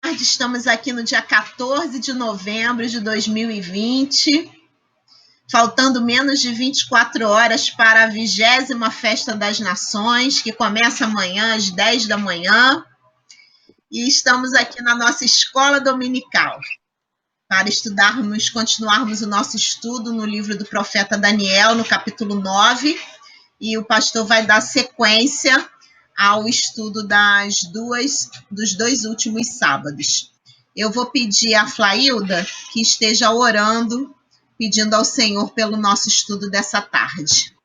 tarde, estamos aqui no dia 14 de novembro de 2020, faltando menos de 24 horas para a 20ª Festa das Nações, que começa amanhã às 10 da manhã, e estamos aqui na nossa escola dominical para continuarmos o nosso estudo no livro do profeta Daniel, no capítulo 9, e o pastor vai dar sequência ao estudo dos 2 últimos sábados. Eu vou pedir a Flailda que esteja orando, pedindo ao Senhor pelo nosso estudo dessa tarde.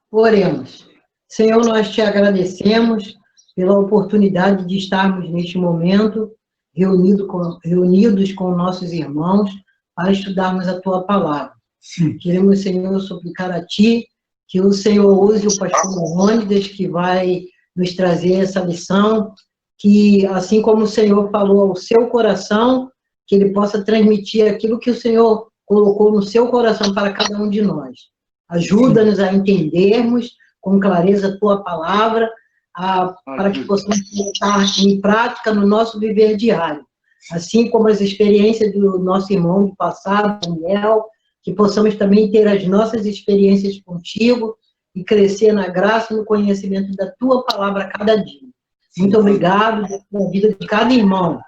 Oremos. Senhor, nós te agradecemos pela oportunidade de estarmos neste momento reunidos com nossos irmãos para estudarmos a tua palavra. Sim. Queremos, Senhor, suplicar a ti que o Senhor use o pastor Leônidas, que vai nos trazer essa lição, que, assim como o Senhor falou ao seu coração, que ele possa transmitir aquilo que o Senhor colocou no seu coração para cada um de nós. Ajuda-nos a entendermos com clareza a tua palavra, para que possamos colocar em prática no nosso viver diário. Assim como as experiências do nosso irmão do passado, Daniel, que possamos também ter as nossas experiências contigo e crescer na graça e no conhecimento da tua palavra a cada dia. Muito obrigado pela vida de cada irmão.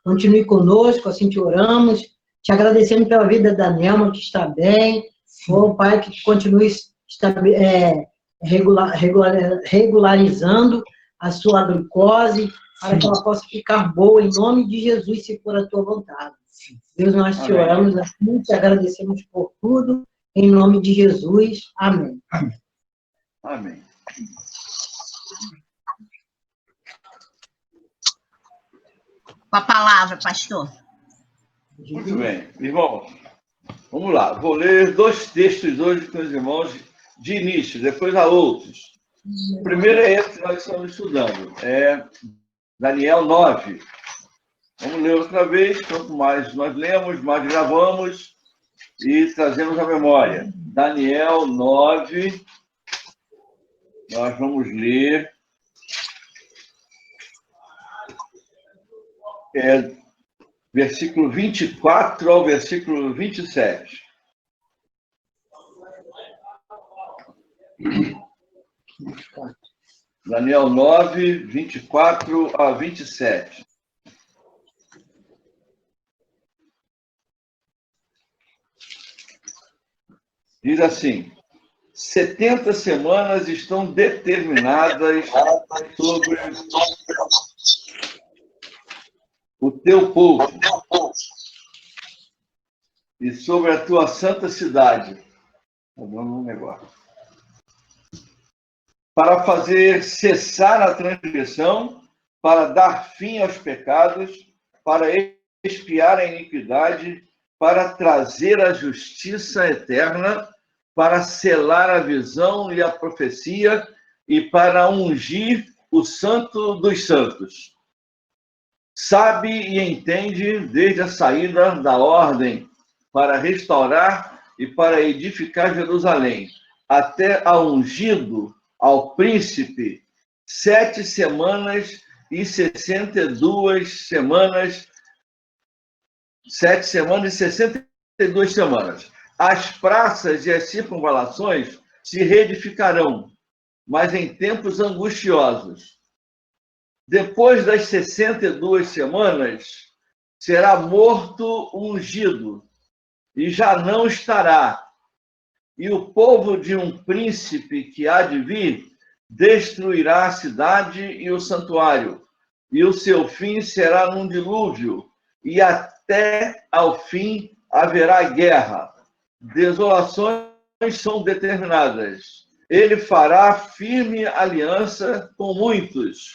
Continue conosco, assim te oramos. Te agradecemos pela vida da Nelma, que está bem. Oh, Pai, que continue regularizando a sua glicose, para que ela possa ficar boa, em nome de Jesus, se for a tua vontade. Deus, nós te oramos assim, te agradecemos por tudo, em nome de Jesus. Amém. Amém. Com a palavra, pastor. Muito bem. Irmãos, vamos lá. Vou ler 2 textos hoje com os irmãos de início, depois há outros. O primeiro é esse que nós estamos estudando, é Daniel 9. Vamos ler outra vez, quanto mais nós lemos, mais gravamos e trazemos a memória. Daniel 9, nós vamos ler versículo 24 ao versículo 27. Daniel 9, 24 a 27. Diz assim: 70 semanas estão determinadas sobre o teu povo e sobre a tua santa cidade. Tá dando um negócio. Para fazer cessar a transgressão, para dar fim aos pecados, para expiar a iniquidade, para trazer a justiça eterna, para selar a visão e a profecia e para ungir o santo dos santos. Sabe e entende desde a saída da ordem, para restaurar e para edificar Jerusalém, até ao ungido, ao príncipe, 7 semanas e 62 semanas, 7 semanas e 62 semanas. As praças e as circunvalações se reedificarão, mas em tempos angustiosos. Depois das 62 semanas, será morto o ungido, e já não estará. E o povo de um príncipe que há de vir destruirá a cidade e o santuário, e o seu fim será num dilúvio, e até ao fim haverá guerra. Desolações são determinadas. Ele fará firme aliança com muitos,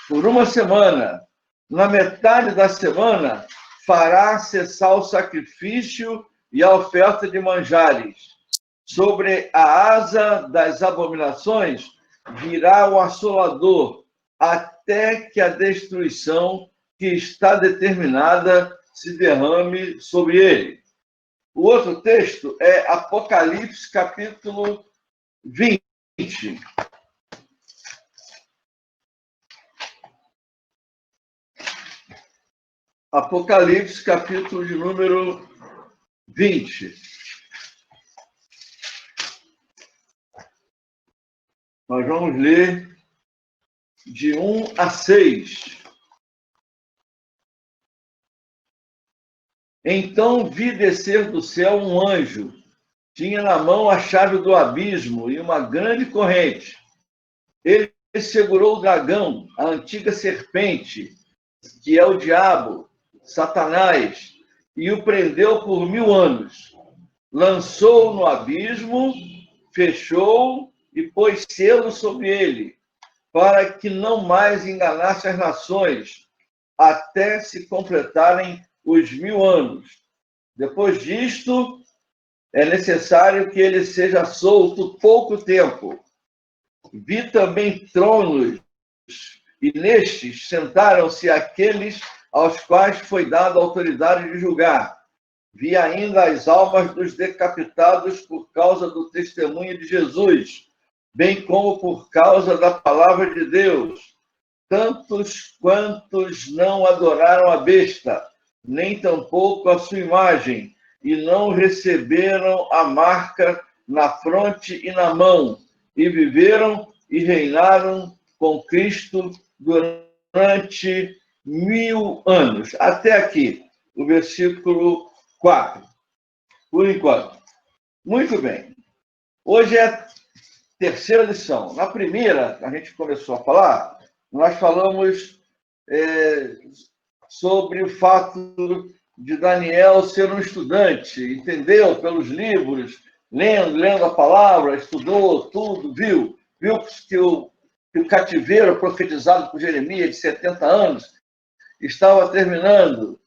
por 1 semana. Na metade da semana, fará cessar o sacrifício e a oferta de manjares. Sobre a asa das abominações virá o assolador, até que a destruição que está determinada se derrame sobre ele. O outro texto é Apocalipse, capítulo 20. Apocalipse, capítulo de número 20. Nós vamos ler de 1 a 6. Então vi descer do céu um anjo. Tinha na mão a chave do abismo e uma grande corrente. Ele segurou o dragão, a antiga serpente, que é o diabo, Satanás, e o prendeu por 1000 anos. Lançou-o no abismo, fechou e pôs selo sobre ele, para que não mais enganasse as nações, até se completarem os 1000 anos. Depois disto, é necessário que ele seja solto pouco tempo. Vi também tronos, e nestes sentaram-se aqueles aos quais foi dada a autoridade de julgar. Vi ainda as almas dos decapitados por causa do testemunho de Jesus, bem como por causa da palavra de Deus, tantos quantos não adoraram a besta, nem tampouco a sua imagem, e não receberam a marca na fronte e na mão, e viveram e reinaram com Cristo durante 1000 anos. Até aqui, o versículo 4. Por enquanto. Muito bem. Hoje é a terceira lição. Na primeira, a gente começou a falar, nós falamos sobre o fato de Daniel ser um estudante, entendeu pelos livros, lendo a palavra, estudou tudo, viu que o cativeiro profetizado por Jeremias, de 70 anos, estava terminando.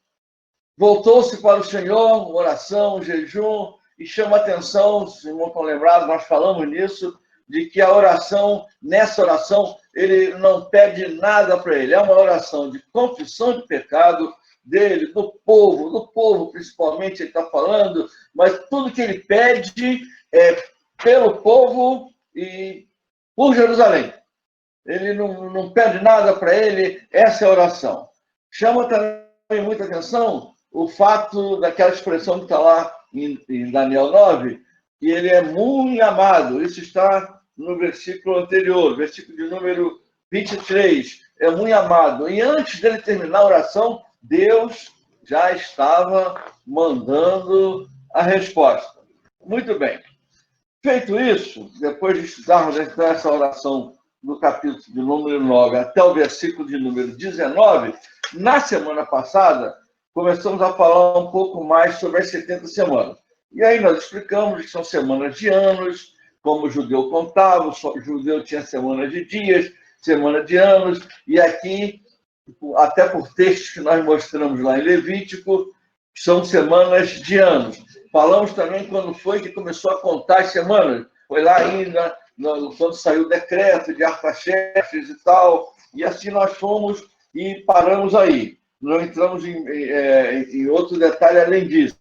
Voltou-se para o Senhor, oração, jejum, e chama a atenção, se não estão lembrados, nós falamos nisso, de que a oração, nessa oração, ele não pede nada para ele. É uma oração de confissão de pecado dele, do povo principalmente, ele está falando, mas tudo que ele pede é pelo povo e por Jerusalém. Ele não pede nada para ele, essa é a oração. Chama também muita atenção o fato daquela expressão que está lá em Daniel 9, que ele é muito amado. Isso está no versículo anterior, versículo de número 23. É muito amado. E antes dele terminar a oração, Deus já estava mandando a resposta. Muito bem. Feito isso, depois de estudarmos essa oração no capítulo de número 9 até o versículo de número 19, na semana passada, começamos a falar um pouco mais sobre as 70 semanas. E aí nós explicamos que são semanas de anos, como o judeu contava, o judeu tinha semana de dias, semana de anos, e aqui, até por textos que nós mostramos lá em Levítico, são semanas de anos. Falamos também quando foi que começou a contar as semanas. Foi lá ainda, quando saiu o decreto de Artaxerxes e tal, e assim nós fomos e paramos aí. Não entramos em outro detalhe além disso.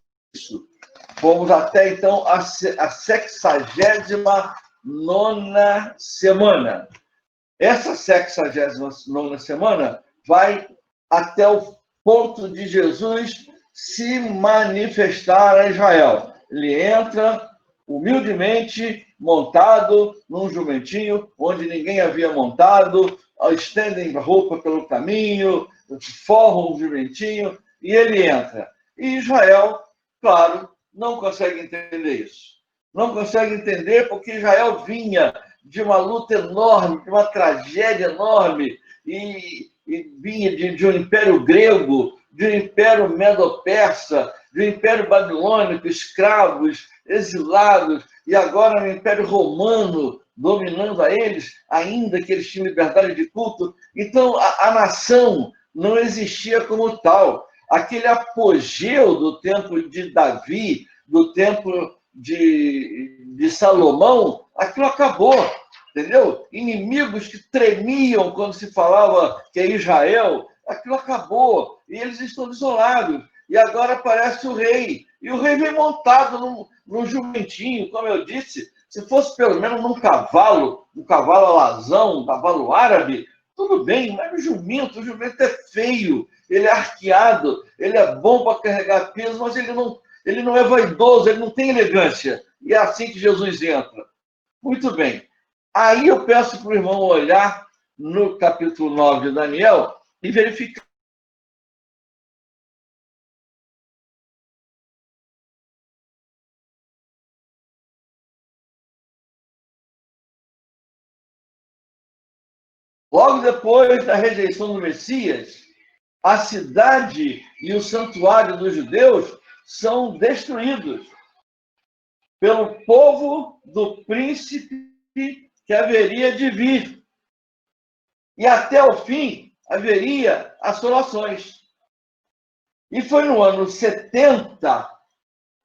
Fomos até, então, a 69ª semana. Essa 69ª semana vai até o ponto de Jesus se manifestar a Israel. Ele entra humildemente montado num jumentinho onde ninguém havia montado, estendem roupa pelo caminho, forram o jumentinho, e ele entra. E Israel, claro, não consegue entender isso. Não consegue entender porque Israel vinha de uma luta enorme, de uma tragédia enorme, e vinha de um império grego, de um império medo-persa, de um império babilônico, escravos, exilados, e agora um império romano dominando a eles, ainda que eles tinham liberdade de culto. Então, a nação não existia como tal. Aquele apogeu do tempo de Davi, do tempo de Salomão, aquilo acabou, entendeu? Inimigos que tremiam quando se falava que é Israel, aquilo acabou, e eles estão isolados. e agora aparece o rei. E o rei vem montado num jumentinho, como eu disse, se fosse pelo menos num cavalo, um cavalo alazão, um cavalo árabe, tudo bem, mas o jumento é feio, ele é arqueado, ele é bom para carregar peso, mas ele não é vaidoso, ele não tem elegância. E é assim que Jesus entra. Muito bem. Aí eu peço para o irmão olhar no capítulo 9 de Daniel e verificar. Logo depois da rejeição do Messias, a cidade e o santuário dos judeus são destruídos pelo povo do príncipe que haveria de vir. E até o fim haveria assolações. E foi no ano 70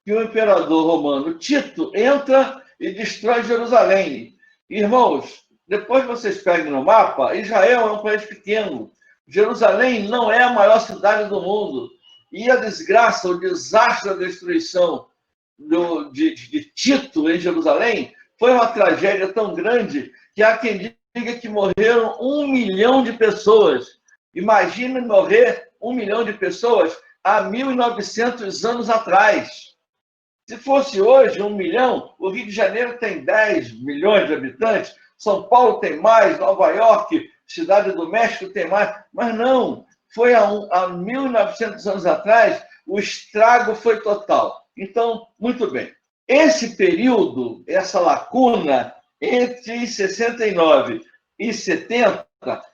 que o imperador romano Tito entra e destrói Jerusalém. Irmãos, depois vocês peguem no mapa, Israel é um país pequeno. Jerusalém não é a maior cidade do mundo. E a desgraça, o desastre da destruição de Tito em Jerusalém foi uma tragédia tão grande que há quem diga que morreram 1 milhão de pessoas. Imagine morrer 1 milhão de pessoas há 1.900 anos atrás. Se fosse hoje 1 milhão, o Rio de Janeiro tem 10 milhões de habitantes, São Paulo tem mais, Nova York, Cidade do México tem mais, mas não, foi há 1.900 anos atrás, o estrago foi total. Então, muito bem. Esse período, essa lacuna, entre 69 e 70,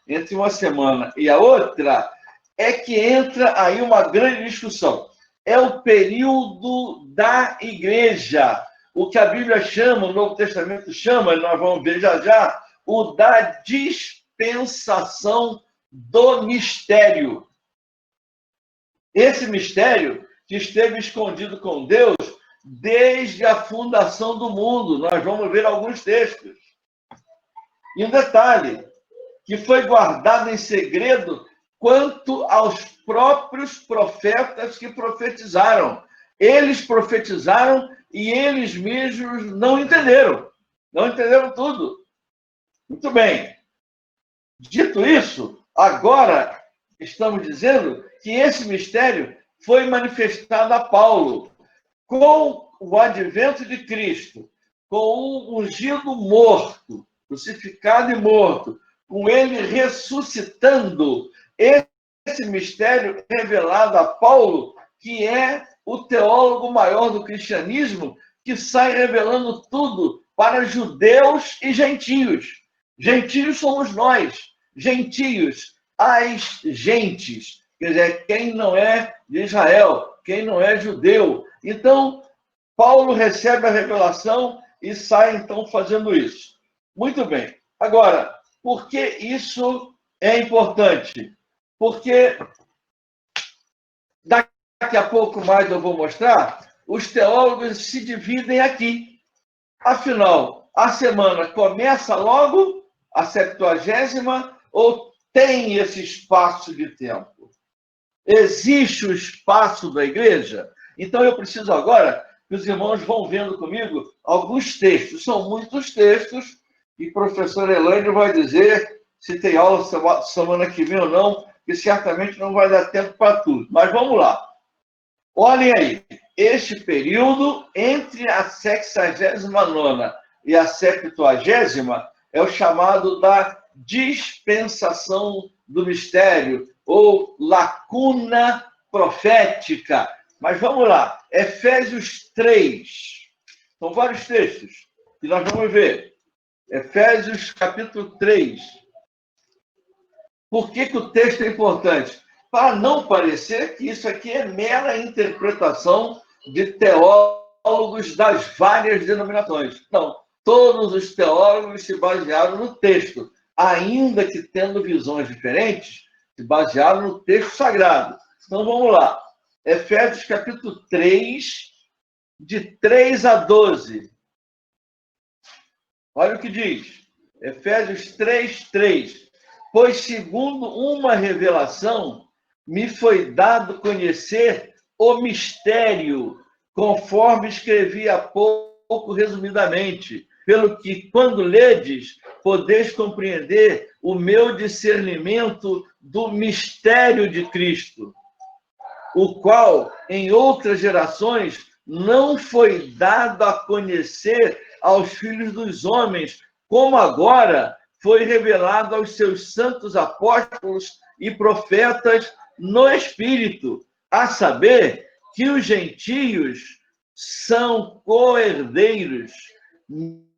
entre uma semana e a outra, é que entra aí uma grande discussão. É o período da igreja, o que a Bíblia chama, o Novo Testamento chama, nós vamos ver já já, o da dispensação do mistério. Esse mistério que esteve escondido com Deus desde a fundação do mundo. Nós vamos ver alguns textos. E um detalhe, que foi guardado em segredo quanto aos próprios profetas que profetizaram. Eles profetizaram e eles mesmos não entenderam. Não entenderam tudo. Muito bem. Dito isso, agora estamos dizendo que esse mistério foi manifestado a Paulo com o advento de Cristo, com o ungido morto, crucificado e morto, com ele ressuscitando. Esse mistério revelado a Paulo, que é o teólogo maior do cristianismo, que sai revelando tudo para judeus e gentios. Gentios somos nós, gentios, as gentes, quer dizer, quem não é de Israel, quem não é judeu. Então, Paulo recebe a revelação e sai, então, fazendo isso. Muito bem. Agora, por que isso é importante? Porque daqui a pouco mais eu vou mostrar, os teólogos se dividem aqui. Afinal, a semana começa logo, a 70ª, ou tem esse espaço de tempo? Existe o espaço da igreja? Então, eu preciso agora que os irmãos vão vendo comigo alguns textos. São muitos textos, e o professor Elaine vai dizer se tem aula semana que vem ou não, que certamente não vai dar tempo para tudo. Mas vamos lá. Olhem aí. Este período entre a 69ª e a 70ª é o chamado da dispensação do mistério, ou lacuna profética. Mas vamos lá, Efésios 3. São vários textos que nós vamos ver. Efésios capítulo 3. Por que o texto é importante? Para não parecer que isso aqui é mera interpretação de teólogos das várias denominações. Não, todos os teólogos se basearam no texto, ainda que tendo visões diferentes, se basearam no texto sagrado. Então vamos lá. Efésios capítulo 3, de 3 a 12. Olha o que diz. Efésios 3, 3. Pois segundo uma revelação, me foi dado conhecer o mistério, conforme escrevi há pouco resumidamente, pelo que, quando ledes, podeis compreender o meu discernimento do mistério de Cristo, o qual, em outras gerações, não foi dado a conhecer aos filhos dos homens, como agora foi revelado aos seus santos apóstolos e profetas no Espírito, a saber que os gentios são co-herdeiros,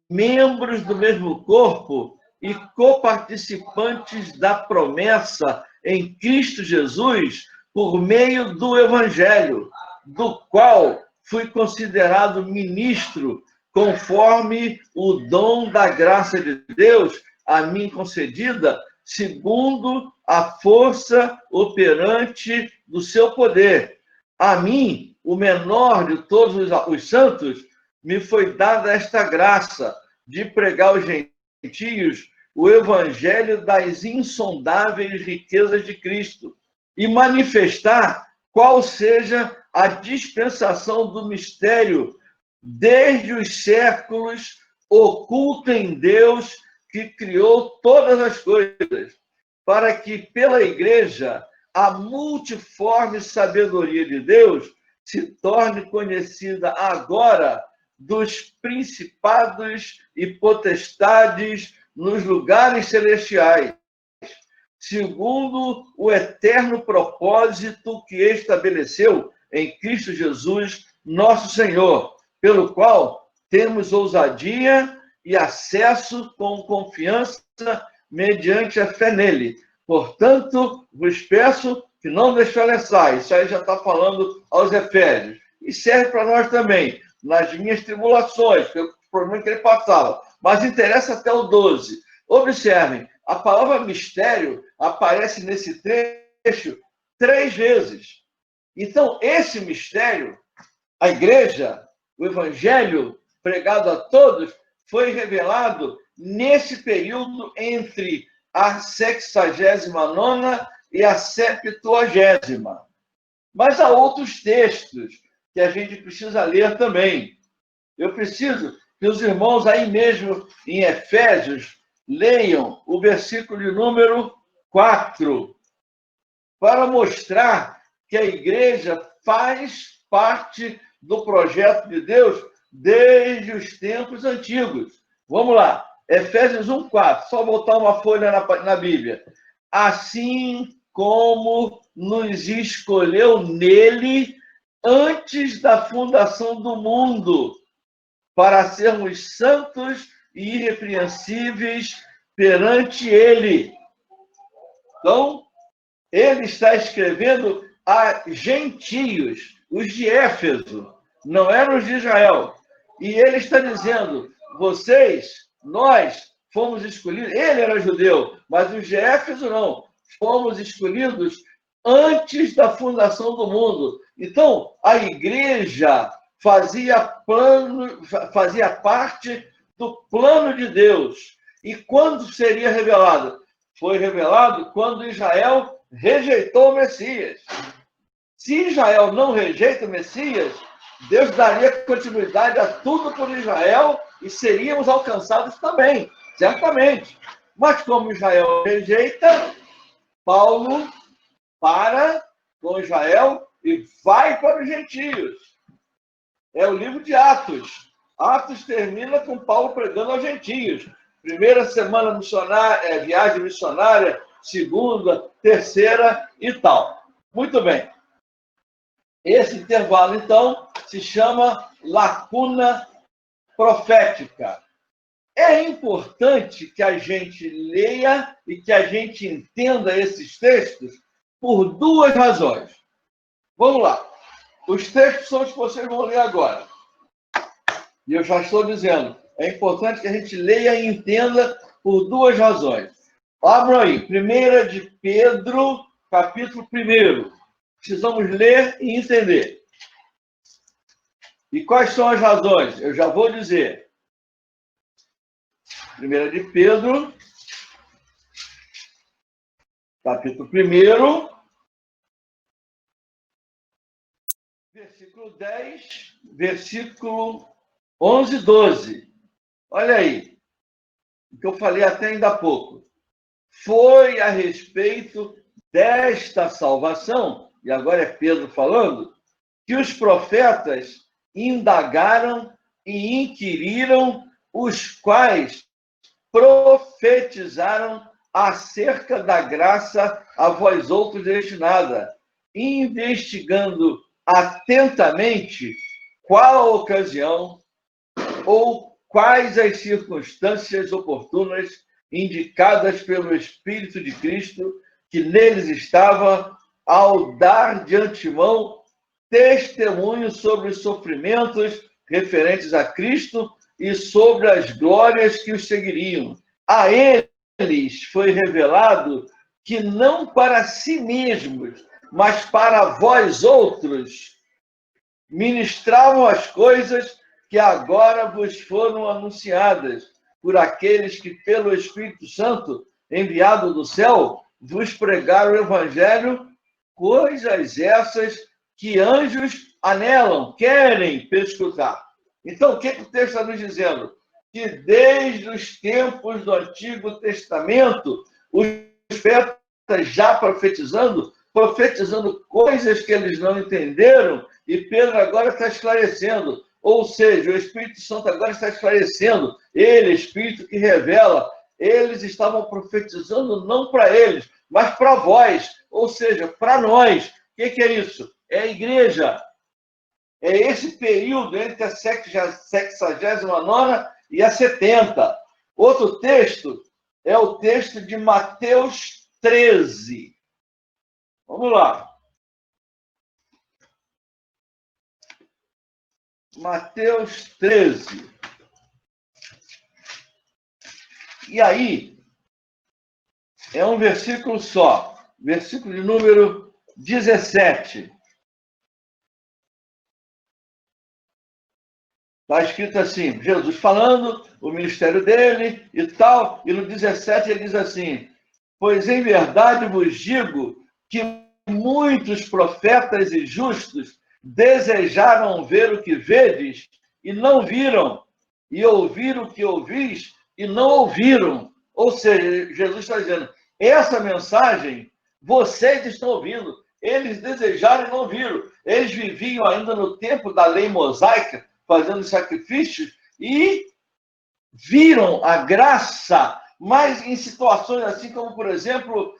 membros do mesmo corpo e coparticipantes da promessa em Cristo Jesus, por meio do Evangelho, do qual fui considerado ministro, conforme o dom da graça de Deus a mim concedida, segundo a força operante do seu poder. A mim, o menor de todos os santos, me foi dada esta graça de pregar aos gentios o evangelho das insondáveis riquezas de Cristo e manifestar qual seja a dispensação do mistério desde os séculos oculta em Deus que criou todas as coisas, para que pela igreja a multiforme sabedoria de Deus se torne conhecida agora dos principados e potestades nos lugares celestiais, segundo o eterno propósito que estabeleceu em Cristo Jesus, nosso Senhor, pelo qual temos ousadia e acesso com confiança mediante a fé nele. Portanto, vos peço que não desfaleçais. Isso aí já está falando aos Efésios. E serve para nós também, nas minhas tribulações, que é o problema que ele passava. Mas interessa até o 12. Observem, a palavra mistério aparece nesse trecho 3 vezes. Então, esse mistério, a igreja, o evangelho pregado a todos, foi revelado nesse período entre a 69ª e a 70ª. Mas há outros textos que a gente precisa ler também. Eu preciso que os irmãos aí mesmo em Efésios leiam o versículo de número 4, para mostrar que a igreja faz parte do projeto de Deus desde os tempos antigos. Vamos lá, Efésios 1:4, só botar uma folha na Bíblia. Assim como nos escolheu nele antes da fundação do mundo, para sermos santos e irrepreensíveis perante ele. Então, ele está escrevendo a gentios, os de Éfeso, não eram os de Israel. E ele está dizendo, vocês, nós, fomos escolhidos, ele era judeu, mas os de Éfeso não, fomos escolhidos antes da fundação do mundo. Então, a igreja fazia parte do plano de Deus. E quando seria revelado? Foi revelado quando Israel rejeitou o Messias. Se Israel não rejeita o Messias, Deus daria continuidade a tudo por Israel e seríamos alcançados também, certamente. Mas como Israel rejeita, Paulo para com Israel e vai para os gentios. É o livro de Atos. Atos termina com Paulo pregando aos gentios. Primeira semana missionária, viagem missionária, segunda, terceira e tal. Muito bem. Esse intervalo, então, se chama lacuna profética. É importante que a gente leia e que a gente entenda esses textos por 2 razões. Vamos lá. Os textos são os que vocês vão ler agora. E eu já estou dizendo, é importante que a gente leia e entenda por 2 razões. Abram aí, 1 de Pedro, capítulo 1. Precisamos ler e entender. E quais são as razões? Eu já vou dizer. 1 de Pedro, capítulo 1. capítulo 10, versículo 11 e 12. Olha aí, o que eu falei até ainda há pouco. Foi a respeito desta salvação, e agora é Pedro falando, que os profetas indagaram e inquiriram, os quais profetizaram acerca da graça a vós outros destinada, investigando atentamente qual a ocasião ou quais as circunstâncias oportunas indicadas pelo Espírito de Cristo que neles estava, ao dar de antemão testemunho sobre os sofrimentos referentes a Cristo e sobre as glórias que os seguiriam. A eles foi revelado que não para si mesmos, mas para vós outros, ministravam as coisas que agora vos foram anunciadas por aqueles que, pelo Espírito Santo, enviado do céu, vos pregaram o Evangelho, coisas essas que anjos anelam, querem perscrutar. Então, o que o texto está nos dizendo? Que desde os tempos do Antigo Testamento, os profetas já profetizando coisas que eles não entenderam, e Pedro agora está esclarecendo. Ou seja, o Espírito Santo agora está esclarecendo. Ele, Espírito que revela, eles estavam profetizando não para eles, mas para vós, ou seja, para nós. O que é isso? É a igreja. É esse período entre a 69ª e a 70. Outro texto é o texto de Mateus 13. Vamos lá. Mateus 13. E aí, é um versículo só. Versículo de número 17. Está escrito assim, Jesus falando, o ministério dele e tal, e no 17 ele diz assim, pois em verdade vos digo que muitos profetas e justos desejaram ver o que vedes e não viram, e ouvir o que ouvis e não ouviram. Ou seja, Jesus está dizendo, essa mensagem vocês estão ouvindo, eles desejaram e não viram. Eles viviam ainda no tempo da lei mosaica, fazendo sacrifícios, e viram a graça, mas em situações assim como, por exemplo,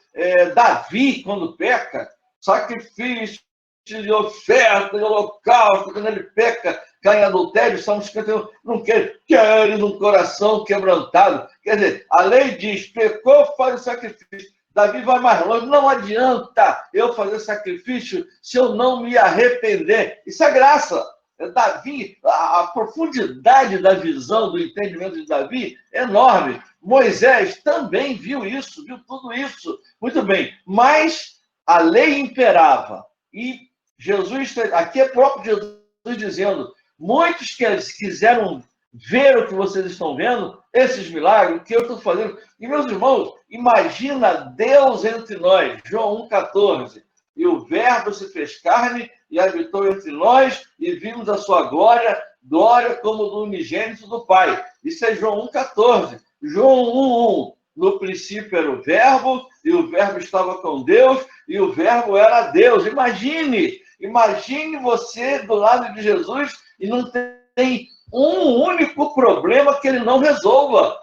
Davi, quando peca, sacrifício de oferta, de holocausto, quando ele peca, cai em adultério, Salmo 51, não queres um coração quebrantado. Quer dizer, a lei diz, pecou, faz o sacrifício. Davi vai mais longe, não adianta eu fazer sacrifício se eu não me arrepender. Isso é graça. Davi, a profundidade da visão, do entendimento de Davi é enorme. Moisés também viu isso, viu tudo isso. Muito bem, mas a lei imperava. E Jesus, aqui é próprio Jesus dizendo, muitos que quiseram ver o que vocês estão vendo, esses milagres, o que eu estou fazendo. E, meus irmãos, imagina Deus entre nós, João 1,14. E o Verbo se fez carne e habitou entre nós, e vimos a sua glória, glória como do unigênito do Pai. Isso é João 1,14. João 1,1. No princípio era o Verbo, e o Verbo estava com Deus, e o Verbo era Deus. Imagine você do lado de Jesus e não tem um único problema que ele não resolva.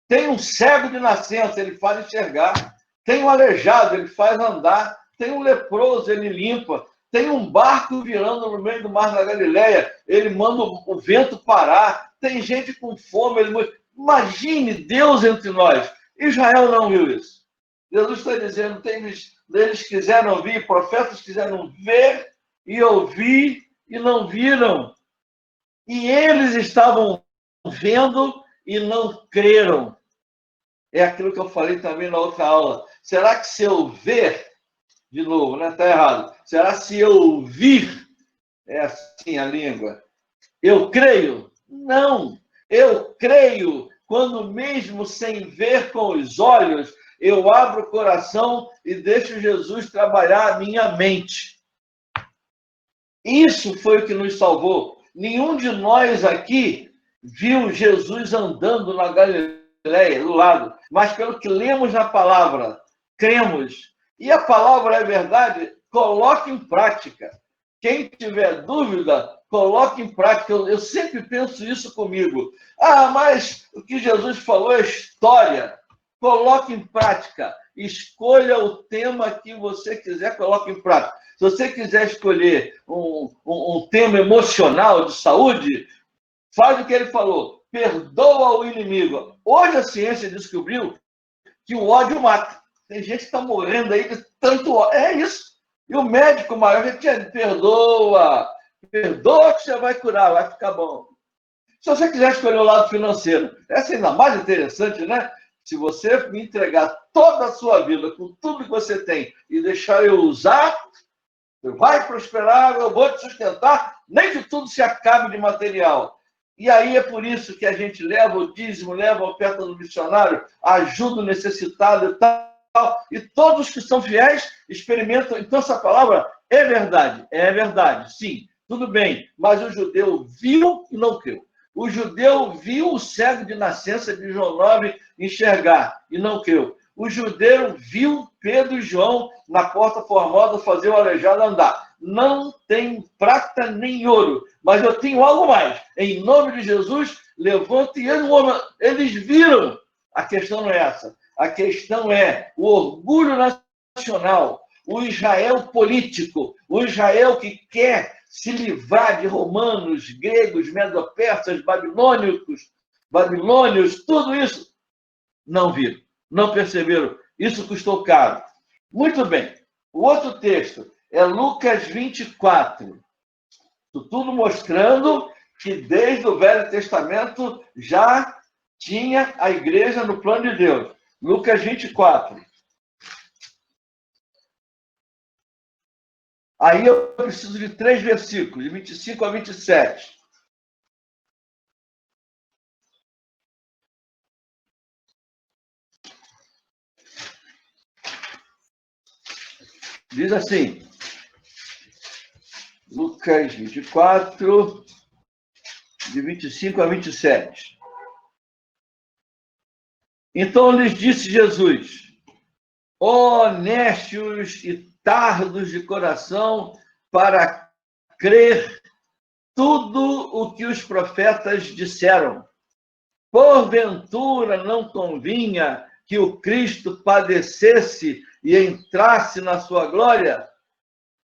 Tem um cego de nascença, ele faz enxergar. Tem um aleijado, ele faz andar. Tem um leproso, ele limpa. Tem um barco virando no meio do mar da Galileia, ele manda o vento parar. Tem gente com fome, ele... Imagine Deus entre nós. Israel não viu isso. Jesus está dizendo, eles quiseram ouvir, profetas quiseram ver e ouvir e não viram. E eles estavam vendo e não creram. É aquilo que eu falei também na outra aula. Será que se eu ver, de novo, né? Está errado. Será se eu ouvir, é assim a língua, eu creio? Não. Eu creio quando mesmo sem ver com os olhos, eu abro o coração e deixo Jesus trabalhar a minha mente. Isso foi o que nos salvou. Nenhum de nós aqui viu Jesus andando na Galileia, do lado, mas pelo que lemos na palavra, cremos. E a palavra é verdade, coloque em prática. Quem tiver dúvida, coloque em prática. Eu sempre penso isso comigo. Ah, mas o que Jesus falou é história. Coloque em prática. Escolha o tema que você quiser, coloque em prática. Se você quiser escolher um tema emocional de saúde, faz o que ele falou. Perdoa o inimigo. Hoje a ciência descobriu que o ódio mata. Tem gente que está morrendo aí de tanto ódio. É isso. E o médico maior já tinha, perdoa que você vai curar, vai ficar bom. Se você quiser escolher o lado financeiro, essa é ainda mais interessante, né? Se você me entregar toda a sua vida com tudo que você tem e deixar eu usar, você vai prosperar, eu vou te sustentar, nem que tudo se acabe de material. E aí é por isso que a gente leva o dízimo, leva a oferta do missionário, ajuda o necessitado e tal. E todos que são fiéis experimentam. Então, essa palavra é verdade, sim, tudo bem. Mas o judeu viu e não creu. O judeu viu o cego de nascença de João 9 enxergar e não creu. O judeu viu Pedro e João na porta formosa fazer o aleijado andar. Não tem prata nem ouro, mas eu tenho algo mais. Em nome de Jesus, levante e eles viram. A questão não é essa. A questão é o orgulho nacional, o Israel político, o Israel que quer se livrar de romanos, gregos, medo-persas, babilônios, tudo isso. Não viram, não perceberam. Isso custou caro. Muito bem. O outro texto é Lucas 24. Tudo mostrando que desde o Velho Testamento já tinha a igreja no plano de Deus. Lucas 24. Aí eu preciso de 3 versículos, de 25 a 27. Diz assim, Lucas 24, de 25 a 27. Então lhes disse Jesus, honestos e tardos de coração para crer tudo o que os profetas disseram. Porventura não convinha que o Cristo padecesse e entrasse na sua glória?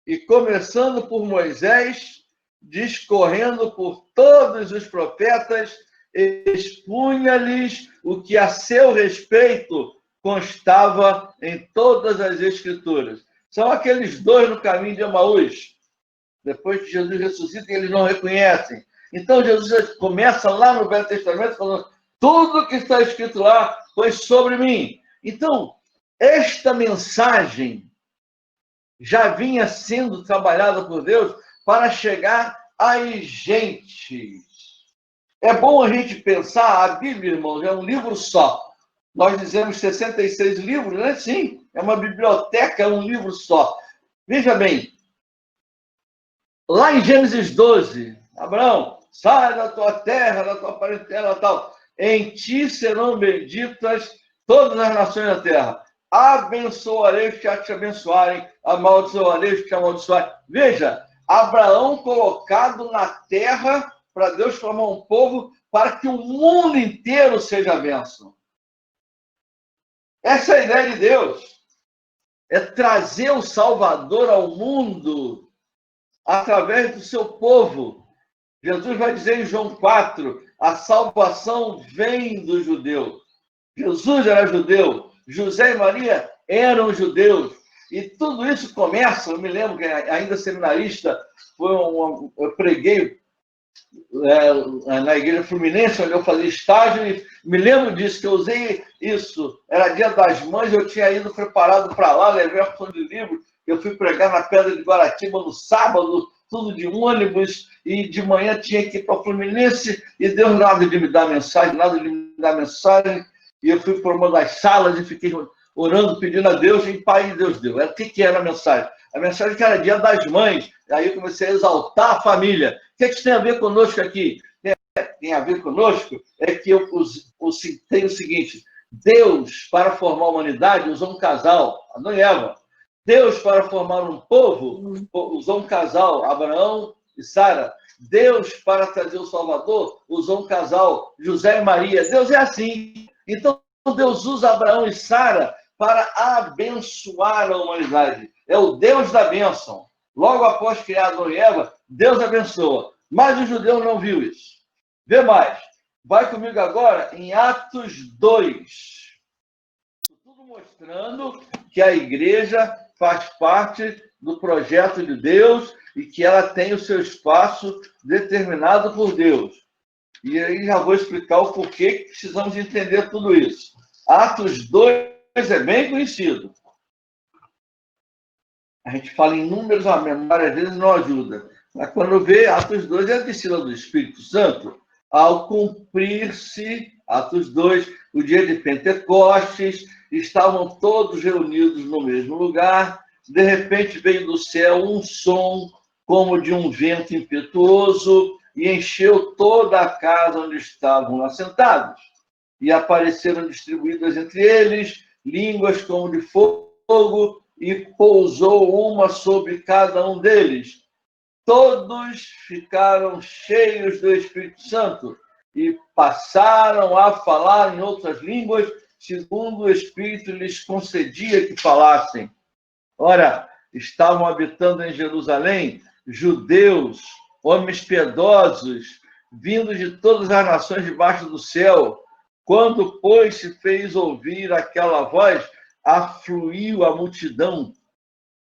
E começando por Moisés, discorrendo por todos os profetas, expunha-lhes o que a seu respeito constava em todas as Escrituras. São aqueles dois no caminho de Emaús. Depois que Jesus ressuscita, eles não reconhecem. Então, Jesus começa lá no Velho Testamento falando, tudo que está escrito lá foi sobre mim. Então, esta mensagem já vinha sendo trabalhada por Deus para chegar às gentes. É bom a gente pensar, a Bíblia, irmãos, é um livro só. Nós dizemos 66 livros, né? Sim, é uma biblioteca, é um livro só. Veja bem, lá em Gênesis 12, Abraão, sai da tua terra, da tua parentela, tal. Em ti serão benditas todas as nações da terra. Abençoarei os que te abençoarem, amaldiçoarei os que te amaldiçoarem. Veja, Abraão colocado na terra para Deus formar um povo para que o mundo inteiro seja bênção. Essa é a ideia de Deus. É trazer o Salvador ao mundo através do seu povo. Jesus vai dizer em João 4, a salvação vem dos judeus. Jesus era judeu, José e Maria eram judeus. E tudo isso começa, eu me lembro que ainda seminarista, eu preguei na igreja Fluminense, onde eu fazia estágio, e me lembro disso, que eu usei isso. Era Dia das Mães, eu tinha ido preparado para lá, levei a porção de livro, eu fui pregar na Pedra de Guaratiba no sábado, tudo de ônibus, e de manhã tinha que ir para o Fluminense, e Deus nada de me dar mensagem, e eu fui para uma das salas e fiquei orando, pedindo a Deus, e Pai, Deus deu. O que era a mensagem? A mensagem que era Dia das Mães. Aí eu comecei a exaltar a família. O que isso tem a ver conosco aqui? Tem a ver conosco é que eu tenho o seguinte: Deus, para formar a humanidade, usou um casal, Adão e Eva. Deus, para formar um povo, usou um casal, Abraão e Sara. Deus, para trazer o Salvador, usou um casal, José e Maria. Deus é assim. Então, Deus usa Abraão e Sara para abençoar a humanidade. É o Deus da bênção. Logo após criar Adão e Eva, Deus abençoa. Mas o judeu não viu isso. Vê mais. Vai comigo agora em Atos 2. Tudo mostrando que a igreja faz parte do projeto de Deus e que ela tem o seu espaço determinado por Deus. E aí já vou explicar o porquê que precisamos entender tudo isso. Atos 2 é bem conhecido. A gente fala em números, a memória às vezes não ajuda. Mas quando vê, Atos 2 é a descida do Espírito Santo, ao cumprir-se, Atos 2, o dia de Pentecostes, estavam todos reunidos no mesmo lugar, de repente veio do céu um som como de um vento impetuoso e encheu toda a casa onde estavam assentados. E apareceram distribuídas entre eles línguas como de fogo e pousou uma sobre cada um deles. Todos ficaram cheios do Espírito Santo e passaram a falar em outras línguas, segundo o Espírito lhes concedia que falassem. Ora, estavam habitando em Jerusalém judeus, homens piedosos, vindos de todas as nações debaixo do céu. Quando, pois, se fez ouvir aquela voz, afluiu a multidão,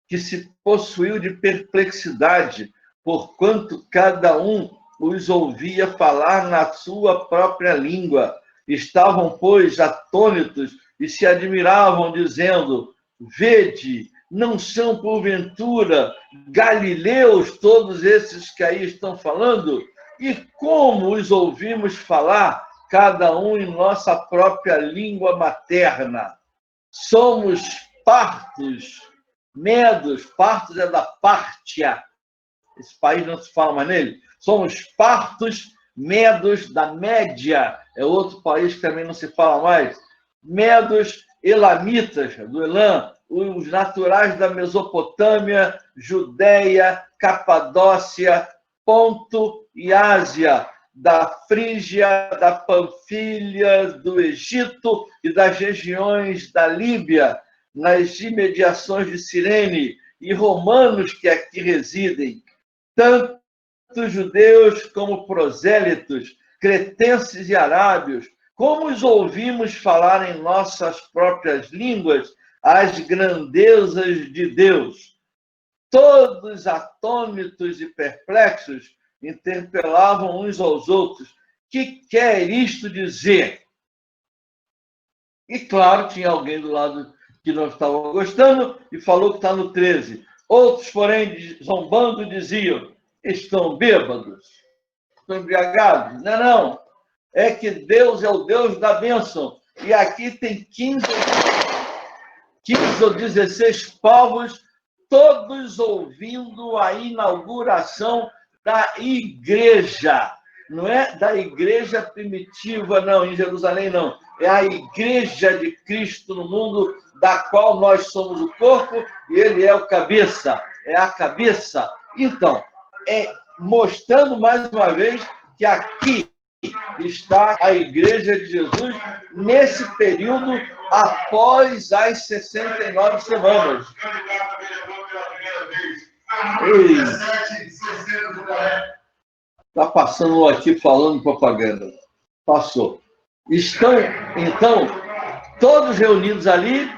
que se possuiu de perplexidade, porquanto cada um os ouvia falar na sua própria língua. Estavam, pois, atônitos e se admiravam, dizendo: vede, não são porventura galileus todos esses que aí estão falando? E como os ouvimos falar, cada um em nossa própria língua materna? Somos partos, medos, partos é da Pártia, esse país não se fala mais nele. Somos partos, medos da Média, é outro país que também não se fala mais. Medos, elamitas, do Elam, os naturais da Mesopotâmia, Judéia, Capadócia, Ponto e Ásia, da Frígia, da Panfilha, do Egito e das regiões da Líbia, nas imediações de Cirene, e romanos que aqui residem, tanto judeus como prosélitos, cretenses e arábios, como os ouvimos falar em nossas próprias línguas as grandezas de Deus. Todos atônitos e perplexos interpelavam uns aos outros: que quer isto dizer? E claro, tinha alguém do lado que não estava gostando e falou que está no 13. Outros, porém, zombando, diziam: estão bêbados? Estão embriagados? Não, não. É que Deus é o Deus da bênção. E aqui tem 15 ou 16 povos, todos ouvindo a inauguração da igreja. Não é da igreja primitiva, não, em Jerusalém, não. É a igreja de Cristo no mundo, da qual nós somos o corpo e ele é o cabeça. É a cabeça. Então, mostrando mais uma vez que aqui está a igreja de Jesus nesse período após as 69 semanas. Está passando aqui falando propaganda. Passou. Estão, então, todos reunidos ali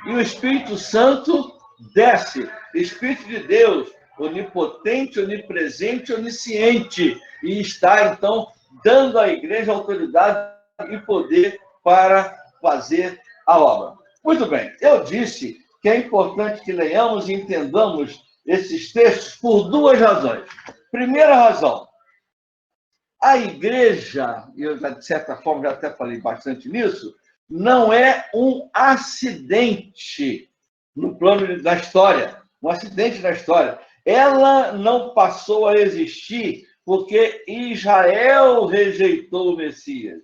e o Espírito Santo desce. Espírito de Deus, onipotente, onipresente, onisciente. E está, então, dando à igreja autoridade e poder para fazer a obra. Muito bem, eu disse que é importante que leiamos e entendamos esses textos por duas razões. Primeira razão, a igreja, e eu, de certa forma, já até falei bastante nisso, não é um acidente no plano da história, um acidente na história. Ela não passou a existir porque Israel rejeitou o Messias.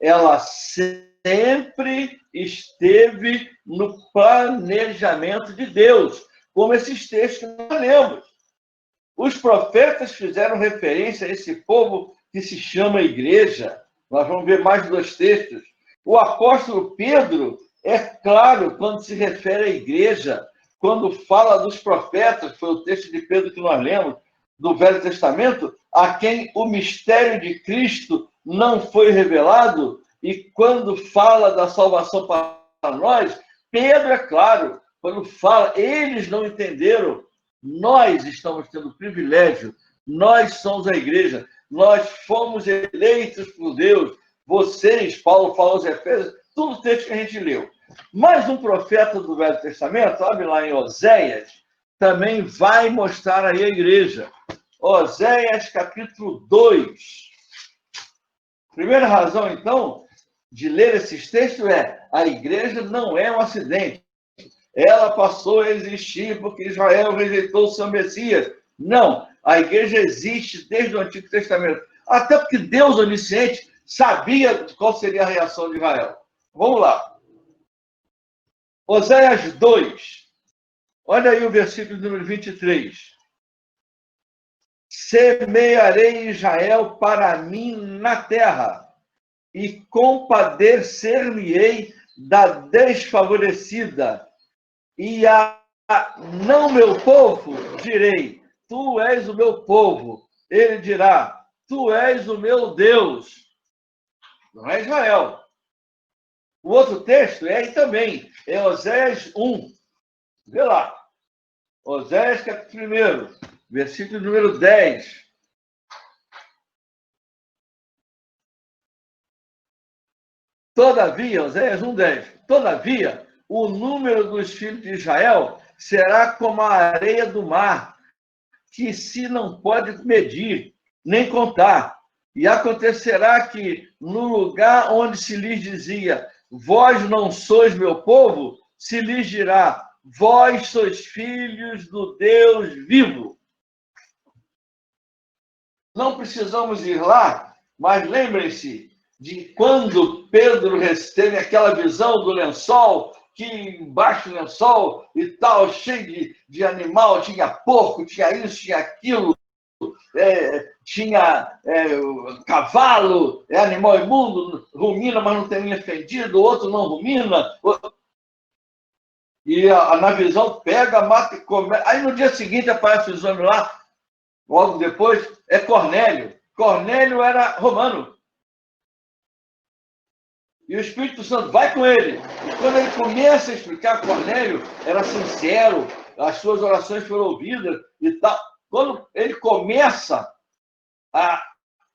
Ela sempre esteve no planejamento de Deus, como esses textos que nós lemos. Os profetas fizeram referência a esse povo que se chama igreja. Nós vamos ver mais 2 textos. O apóstolo Pedro, é claro, quando se refere à igreja, quando fala dos profetas, foi o texto de Pedro que nós lemos, do Velho Testamento, a quem o mistério de Cristo não foi revelado, e quando fala da salvação para nós, Pedro, é claro, quando fala, eles não entenderam, nós estamos tendo o privilégio, nós somos a igreja, nós fomos eleitos por Deus, vocês, Paulo fala aos Efésios, tudo texto que a gente leu. Mais um profeta do Velho Testamento, abre lá em Oséias, também vai mostrar aí a igreja. Oséias, capítulo 2. Primeira razão, então, de ler esses textos é: a igreja não é um acidente. Ela passou a existir porque Israel rejeitou o seu Messias. Não, a igreja existe desde o Antigo Testamento. Até porque Deus, onisciente, sabia qual seria a reação de Israel. Vamos lá. Oséias 2. Olha aí o versículo número 23. Semearei Israel para mim na terra, e compadecer-me-ei da desfavorecida, e a não meu povo direi, tu és o meu povo. Ele dirá, tu és o meu Deus. Não é Israel. O outro texto é aí também, é Oséias 1. Vê lá. Oséias, capítulo 1, versículo número 10. Todavia, Oséias 1:10. Todavia, o número dos filhos de Israel será como a areia do mar, que se não pode medir, nem contar. E acontecerá que, no lugar onde se lhes dizia, vós não sois meu povo, se lhes dirá, vós sois filhos do Deus vivo. Não precisamos ir lá, mas lembrem-se de quando Pedro teve aquela visão do lençol, que embaixo do lençol e tal, cheio de animal, tinha porco, tinha isso, tinha aquilo, tinha cavalo, animal imundo, rumina, mas não tem fedido, o outro não rumina. E na visão pega, mata e come. Aí no dia seguinte aparece o exame lá, logo depois, é Cornélio. Cornélio era romano. E o Espírito Santo vai com ele. E quando ele começa a explicar, Cornélio era sincero, as suas orações foram ouvidas e tal. Quando ele começa a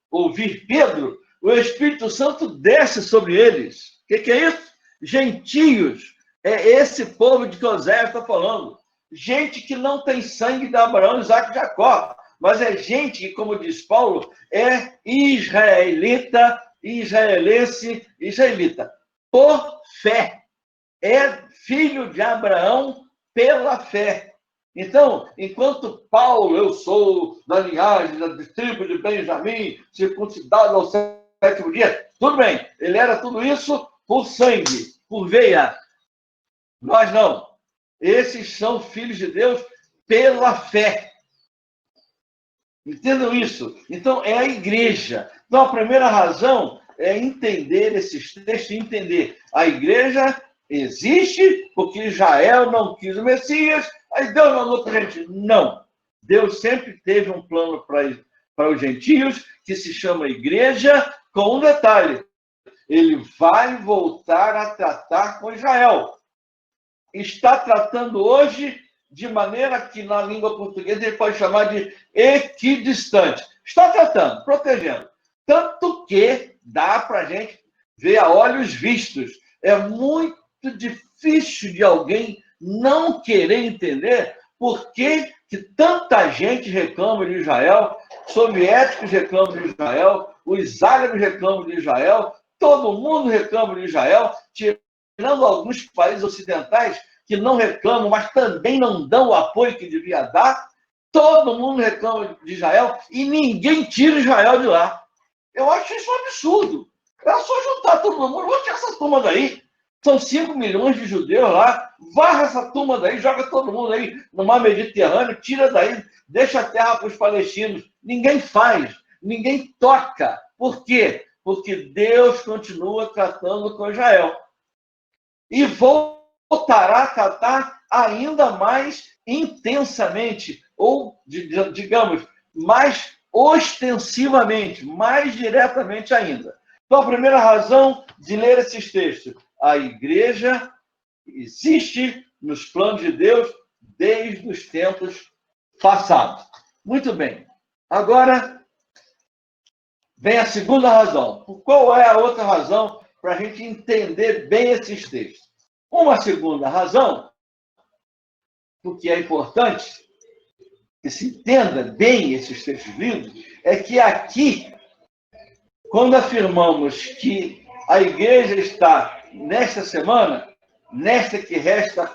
ouvir Pedro, o Espírito Santo desce sobre eles. O que é isso? Gentios. É esse povo de que Oséias está falando. Gente que não tem sangue de Abraão, Isaac e Jacó. Mas é gente que, como diz Paulo, é israelita, israelense, israelita. Por fé. É filho de Abraão pela fé. Então, enquanto Paulo, eu sou da linhagem, da tribo de Benjamim, circuncidado ao 7º dia, tudo bem, ele era tudo isso por sangue, por veia. Nós não. Esses são filhos de Deus pela fé. Entendam isso? Então, é a igreja. Então, a primeira razão é entender esses textos, entender. A igreja existe porque Israel não quis o Messias, aí Deus mandou para a gente. Não. Deus sempre teve um plano para os gentios, que se chama igreja, com um detalhe. Ele vai voltar a tratar com Israel. Está tratando hoje de maneira que, na língua portuguesa, ele pode chamar de equidistante. Está tratando, protegendo. Tanto que dá para a gente ver a olhos vistos. É muito difícil de alguém não querer entender por que tanta gente reclama de Israel, soviéticos reclamam de Israel, os árabes reclamam de Israel, Todo mundo reclama de Israel, tirando alguns países ocidentais que não reclamam, mas também não dão o apoio que devia dar. Todo mundo reclama de Israel e ninguém tira Israel de lá. Eu acho isso um absurdo. É só juntar todo mundo, vou tirar essa turma daí. São 5 milhões de judeus lá, varra essa turma daí, joga todo mundo aí no mar Mediterrâneo, tira daí, deixa a terra para os palestinos. Ninguém faz, ninguém toca. Por quê? Porque Deus continua tratando com Israel. E voltará a tratar ainda mais intensamente, ou, digamos, mais ostensivamente, mais diretamente ainda. Então, a primeira razão de ler esses textos, a igreja existe nos planos de Deus desde os tempos passados. Muito bem. Agora, vem a segunda razão. Qual é a outra razão para a gente entender bem esses textos? Uma segunda razão, porque é importante que se entenda bem esses textos lidos, é que aqui, quando afirmamos que a igreja está, nesta semana, nesta que resta,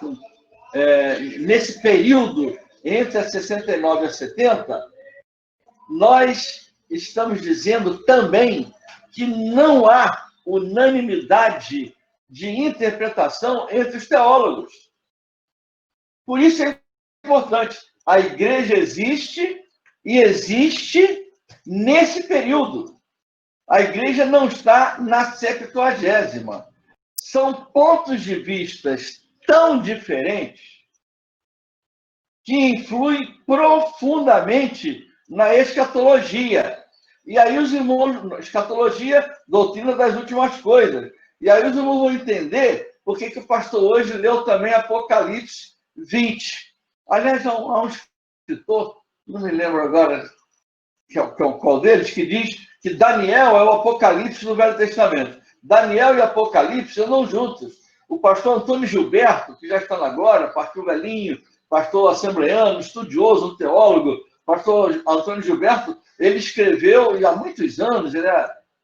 nesse período entre a 69 e a 70, nós estamos dizendo também que não há unanimidade de interpretação entre os teólogos. Por isso é importante. A igreja existe e existe nesse período. A igreja não está na 70ª. São pontos de vista tão diferentes que influem profundamente na escatologia. E aí os irmãos, escatologia, doutrina das últimas coisas. E aí os irmãos vão entender por que o pastor hoje leu também Apocalipse 20. Aliás, há um escritor, não me lembro agora qual deles, que diz que Daniel é o Apocalipse do Velho Testamento. Daniel e Apocalipse andam juntos. O pastor Antônio Gilberto, que já está lá agora, pastor velhinho, pastor assembleano, estudioso, um teólogo, pastor Antônio Gilberto, ele escreveu, e há muitos anos, ele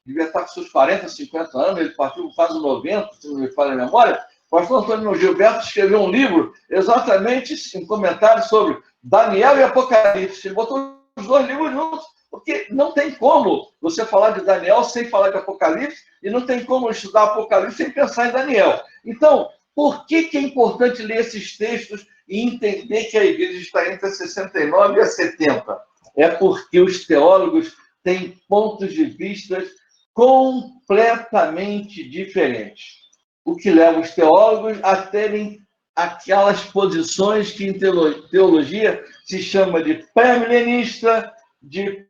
devia estar com seus 40, 50 anos, ele partiu quase 90, se não me falha a memória. O pastor Antônio Gilberto escreveu um livro exatamente um comentário sobre Daniel e Apocalipse. Ele botou os dois livros juntos, porque não tem como você falar de Daniel sem falar de Apocalipse, e não tem como estudar Apocalipse sem pensar em Daniel. Então, por que é importante ler esses textos e entender que a igreja está entre a 69 e a 70? É porque os teólogos têm pontos de vista completamente diferentes. O que leva os teólogos a terem aquelas posições que em teologia se chama de pré-milenista, de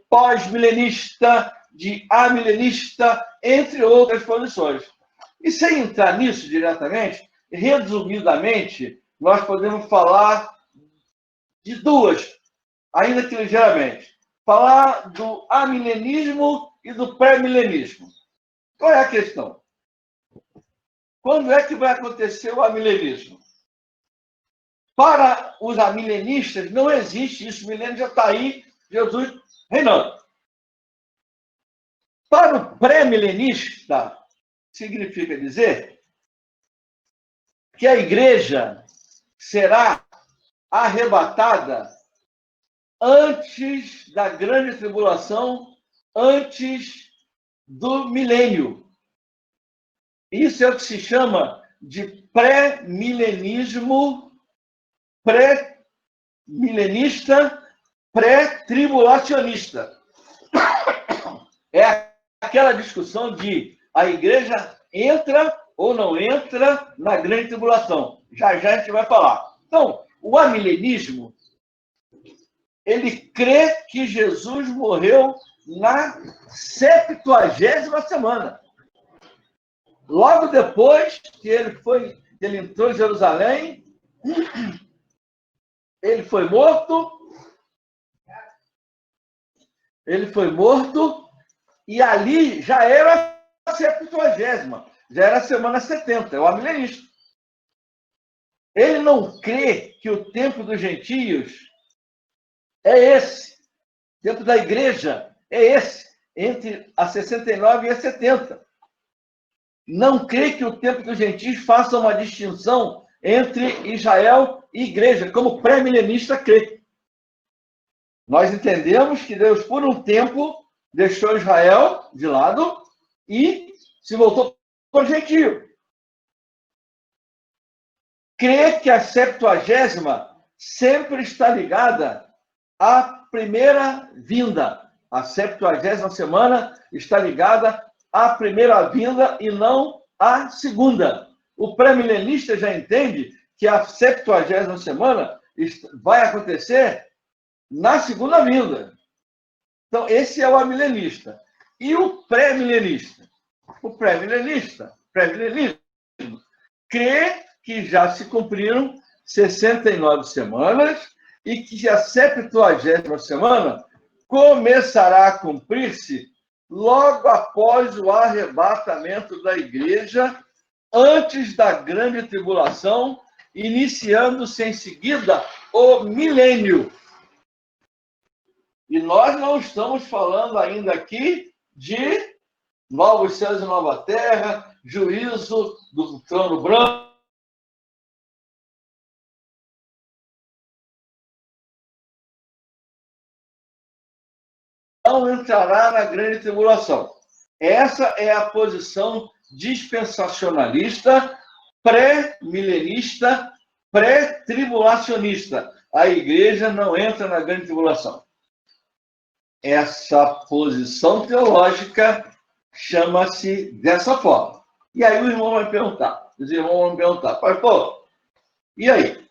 pós-milenista, de amilenista, entre outras posições. E sem entrar nisso diretamente, resumidamente, nós podemos falar de duas, ainda que ligeiramente. Falar do amilenismo e do pré-milenismo. Qual é a questão? Quando é que vai acontecer o amilenismo? Para os amilenistas, não existe isso. O milênio já está aí, Jesus reinando. Para o pré-milenista, significa dizer que a igreja será arrebatada antes da grande tribulação, antes do milênio. Isso é o que se chama de pré-milenismo, pré-milenista, pré-tribulacionista. É aquela discussão de a igreja entra ou não entra na grande tribulação. Já já a gente vai falar. Então, o amilenismo, ele crê que Jesus morreu na 70ª semana. Logo depois que ele entrou em Jerusalém, ele foi morto, e ali já era a 70ª, já era a semana 70, é o amilenista. Ele não crê que o tempo dos gentios é esse, o tempo da igreja é esse, entre a 69 e a 70. não crê que o tempo dos gentios faça uma distinção entre Israel e igreja, como pré-milenista crê. Nós entendemos que Deus, por um tempo, deixou Israel de lado e se voltou para o gentio. Crê que a Septuagésima sempre está ligada à primeira vinda. A 70ª semana está ligada à primeira vinda e não à segunda. O pré-milenista já entende que a 70ª semana vai acontecer na segunda vinda. Então, esse é o amilenista. E o pré-milenista? O pré-milenismo crê que já se cumpriram 69 semanas e que a 70ª semana começará a cumprir-se logo após o arrebatamento da igreja, antes da grande tribulação, iniciando-se em seguida o milênio. E nós não estamos falando ainda aqui de novos céus e nova terra, juízo do trono branco. Não entrará na grande tribulação. Essa é a posição dispensacionalista, pré-milenista, pré-tribulacionista. A igreja não entra na grande tribulação. Essa posição teológica chama-se dessa forma. E aí o irmão vai perguntar, os irmãos vão perguntar, pastor, e aí?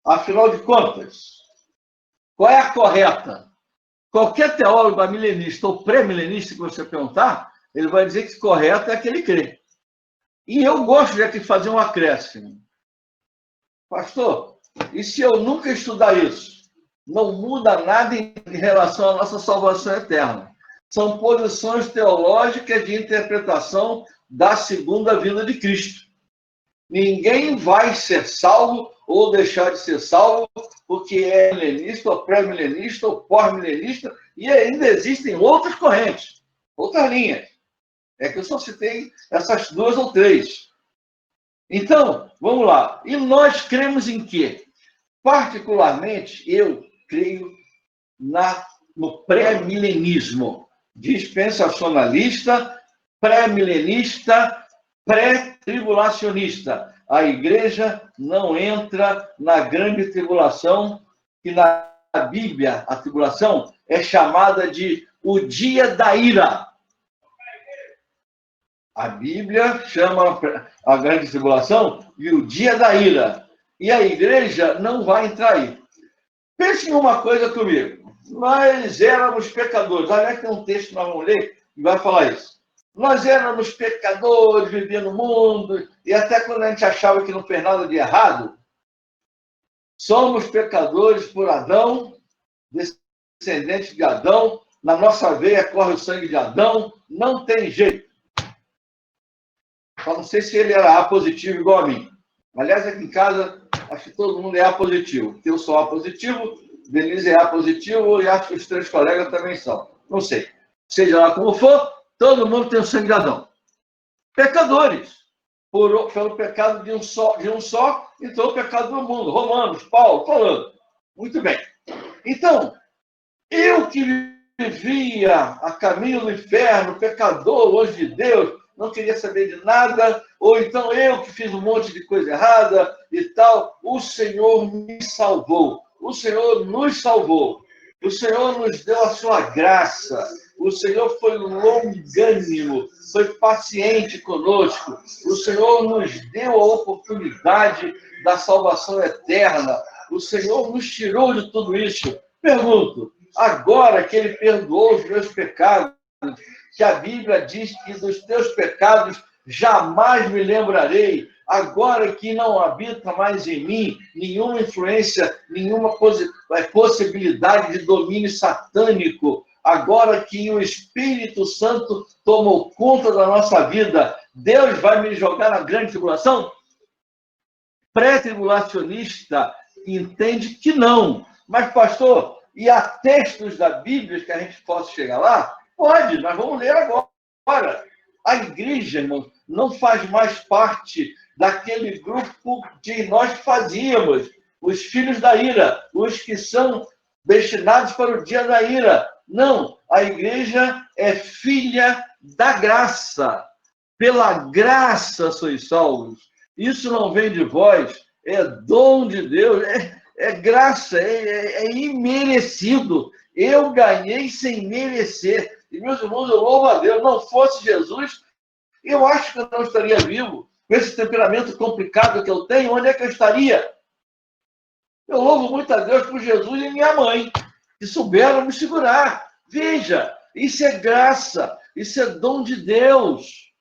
Afinal de contas, qual é a correta? Qualquer teólogo amilenista ou pré-milenista que você perguntar, ele vai dizer que correto é que ele crê. E eu gosto de aqui fazer um acréscimo. Pastor, e se eu nunca estudar isso? Não muda nada em relação à nossa salvação eterna. São posições teológicas de interpretação da segunda vinda de Cristo. Ninguém vai ser salvo ou deixar de ser salvo porque é milenista, ou pré-milenista, ou pós-milenista, e ainda existem outras correntes, outras linhas. É que eu só citei essas 2 ou 3. Então, vamos lá. E nós cremos em quê? Particularmente, eu creio no pré-milenismo, dispensacionalista, pré-milenista, pré-tribulacionista. A igreja não entra na grande tribulação, que na Bíblia a tribulação é chamada de o dia da ira. A Bíblia chama a grande tribulação de o dia da ira. E a igreja não vai entrar aí. Pense em uma coisa comigo. Nós éramos pecadores. Aliás, tem um texto que nós vamos ler que vai falar isso. Nós éramos pecadores, vivíamos no mundo, e até quando a gente achava que não fez nada de errado, somos pecadores por Adão, descendentes de Adão, na nossa veia corre o sangue de Adão, não tem jeito. Só não sei se ele era A positivo igual a mim. Aliás, aqui em casa, acho que todo mundo é A positivo. Eu sou A positivo, Denise é A positivo, e acho que os 3 colegas também são. Não sei. Seja lá como for, todo mundo tem o sangue de Adão. Pecadores. Pelo pecado de um só, então o pecado do mundo. Romanos, Paulo, falando. Muito bem. Então, eu que vivia a caminho do inferno, pecador, longe de Deus, não queria saber de nada, ou então eu que fiz um monte de coisa errada e tal, o Senhor me salvou. O Senhor nos salvou. O Senhor nos deu a sua graça. O Senhor foi longânimo, foi paciente conosco. O Senhor nos deu a oportunidade da salvação eterna. O Senhor nos tirou de tudo isso. Pergunto, agora que Ele perdoou os meus pecados, que a Bíblia diz que dos teus pecados jamais me lembrarei, agora que não habita mais em mim nenhuma influência, nenhuma possibilidade de domínio satânico, agora que o Espírito Santo tomou conta da nossa vida, Deus vai me jogar na grande tribulação? Pré-tribulacionista entende que não. Mas, pastor, e há textos da Bíblia que a gente possa chegar lá? Pode, nós vamos ler agora. A igreja, irmão, não faz mais parte daquele grupo que nós fazíamos, os filhos da ira, os que são destinados para o dia da ira. Não, a igreja é filha da graça. Pela graça sois salvos. Isso não vem de vós, é dom de Deus, é graça, é imerecido. Eu ganhei sem merecer. E, meus irmãos, eu louvo a Deus. Não fosse Jesus, eu acho que eu não estaria vivo. Com esse temperamento complicado que eu tenho, onde é que eu estaria? Eu louvo muito a Deus por Jesus e minha mãe, que souberam me segurar. Veja, isso é graça, isso é dom de Deus.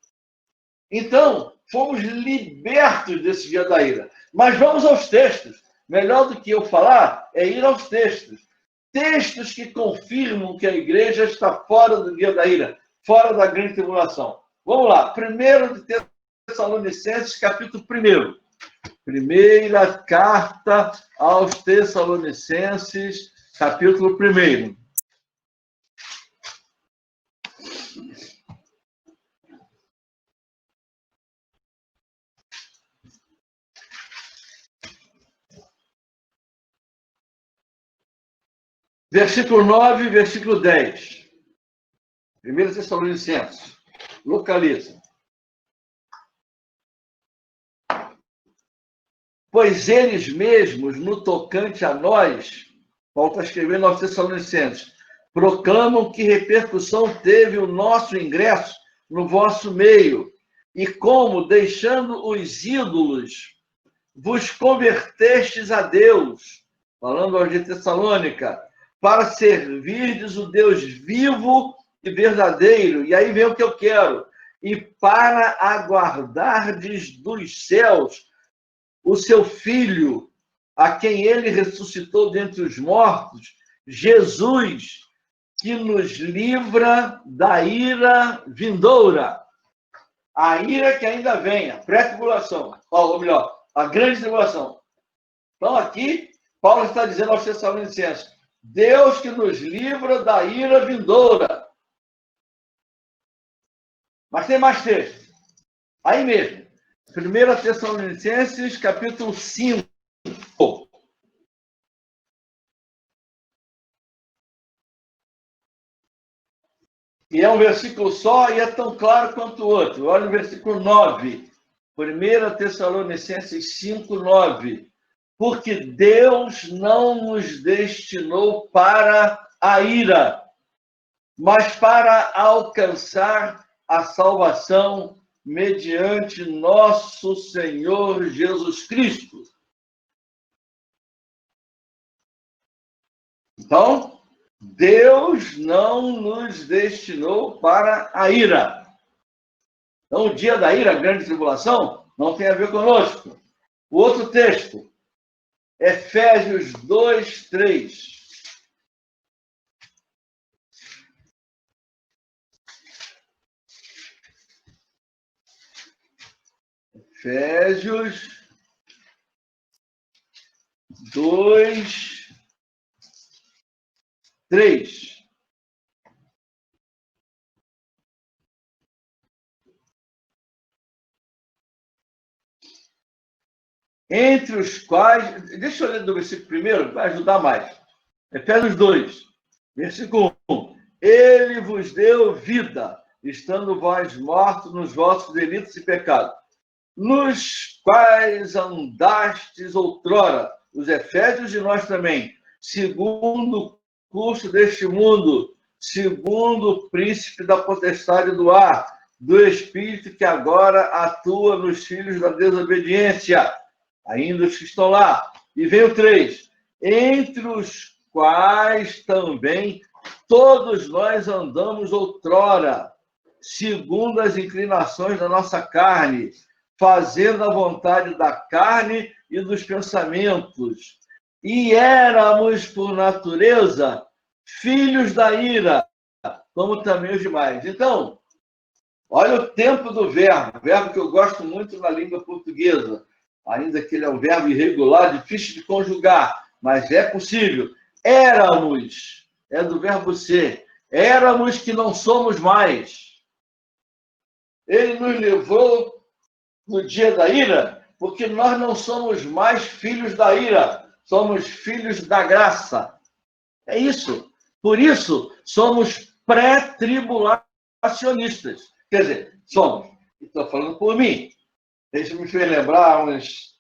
Então, fomos libertos desse dia da ira. Mas vamos aos textos. Melhor do que eu falar é ir aos textos. Textos que confirmam que a igreja está fora do dia da ira, fora da grande tribulação. Vamos lá. 1 de Tessalonicenses, capítulo 1. Primeira carta aos Tessalonicenses, capítulo 1. Versículo 9, versículo 10. 1 Tessalonicenses. Localiza. Pois eles mesmos, no tocante a nós, Paulo está escrevendo aos Tessalonicenses, proclamam que repercussão teve o nosso ingresso no vosso meio, e como, deixando os ídolos, vos convertestes a Deus, falando aos de Tessalônica, para servirdes o Deus vivo e verdadeiro. E aí vem o que eu quero. E para aguardardes dos céus o seu Filho, a quem ele ressuscitou dentre os mortos, Jesus, que nos livra da ira vindoura. A ira que ainda vem, a pré-tribulação, ou melhor, a grande tribulação. Então aqui, Paulo está dizendo aos Tessalonicenses, Deus que nos livra da ira vindoura. Mas tem mais texto. Aí mesmo. 1 Tessalonicenses, capítulo 5. E é um versículo só e é tão claro quanto o outro. Olha o versículo 9. 1 Tessalonicenses 5, 9. Porque Deus não nos destinou para a ira, mas para alcançar a salvação mediante nosso Senhor Jesus Cristo. Então, Deus não nos destinou para a ira. Então, o dia da ira, a grande tribulação, não tem a ver conosco. O outro texto, Efésios 2, 3. Efésios 2, 3. Entre os quais... Deixa eu ler do versículo primeiro, vai ajudar mais. Efésios 2, versículo 1. Ele vos deu vida, estando vós mortos nos vossos delitos e pecados, nos quais andastes outrora, os efésios e nós também, segundo o curso deste mundo, segundo o príncipe da potestade do ar, do espírito que agora atua nos filhos da desobediência, ainda os que estão lá. E vem o 3. Entre os quais também todos nós andamos outrora, segundo as inclinações da nossa carne, fazendo a vontade da carne e dos pensamentos. E éramos, por natureza, filhos da ira, como também os demais. Então, olha o tempo do verbo que eu gosto muito na língua portuguesa, ainda que ele é um verbo irregular, difícil de conjugar, mas é possível. Éramos, é do verbo ser, éramos que não somos mais. ele nos livrou no dia da ira, porque nós não somos mais filhos da ira, somos filhos da graça. É isso. Por isso, somos pré-tribulacionistas. Quer dizer, somos. Estou falando por mim. Isso me fez lembrar uns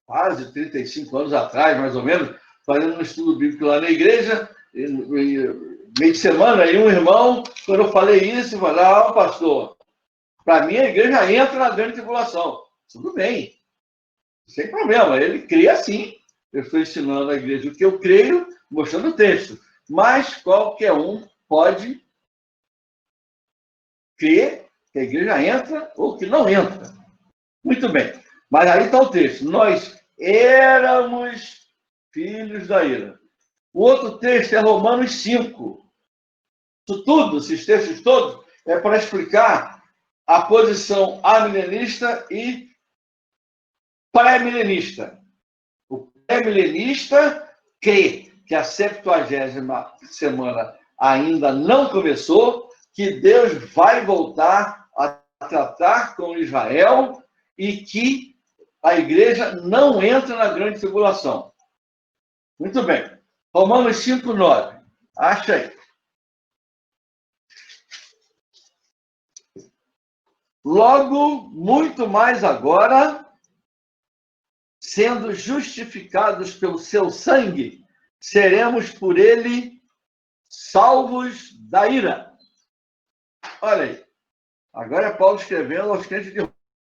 quase 35 anos atrás, mais ou menos, fazendo um estudo bíblico lá na igreja, meio de semana, aí um irmão, quando eu falei isso, falou, pastor, para mim a igreja entra na grande tribulação. Tudo bem, sem problema, ele crê assim. Eu estou ensinando a igreja o que eu creio, mostrando o texto. Mas qualquer um pode crer que a igreja entra ou que não entra. Muito bem. Mas aí está o texto. Nós éramos filhos da ira. O outro texto é Romanos 5. Isso tudo, esses textos todos, é para explicar a posição amilenista e pré-milenista. O pré-milenista crê que a 70ª semana ainda não começou, que Deus vai voltar a tratar com Israel e que a igreja não entra na grande tribulação. Muito bem. Romanos 5:9. Acha aí. Logo, muito mais agora, sendo justificados pelo seu sangue, seremos por ele salvos da ira. Olha aí. Agora é Paulo escrevendo aos crentes de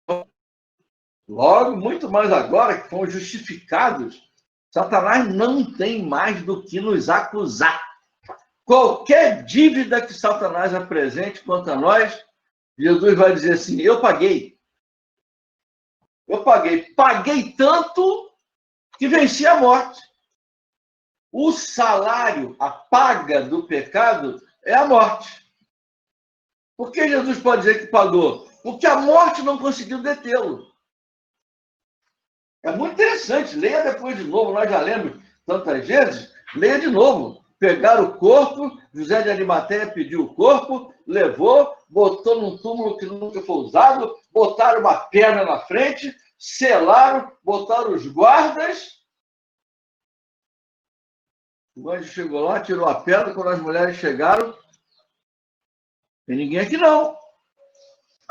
Roma. Logo, muito mais agora que fomos justificados, Satanás não tem mais do que nos acusar. Qualquer dívida que Satanás apresente contra nós, Jesus vai dizer assim, eu paguei. Eu paguei. Paguei tanto que venci a morte. O salário, a paga do pecado é a morte. Por que Jesus pode dizer que pagou? Porque a morte não conseguiu detê-lo. É muito interessante. Leia depois de novo. Nós já lemos tantas vezes. Leia de novo. Pegaram o corpo, José de Arimateia pediu o corpo, levou, botou num túmulo que nunca foi usado, botaram uma perna na frente, selaram, botaram os guardas. O anjo chegou lá, tirou a pedra. Quando as mulheres chegaram, tem ninguém aqui não.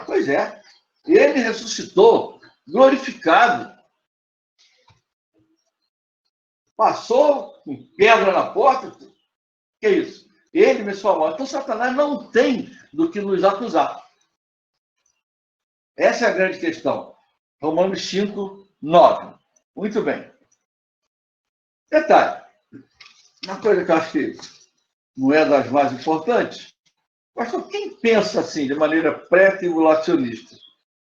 Pois é. Ele ressuscitou, glorificado. Passou com pedra na porta. Que é isso? Ele me salvou. Então, Satanás não tem do que nos acusar. Essa é a grande questão. Romanos 5:9. Muito bem. Detalhe. Uma coisa que eu acho que não é das mais importantes. Pastor, quem pensa assim, de maneira pré-tribulacionista?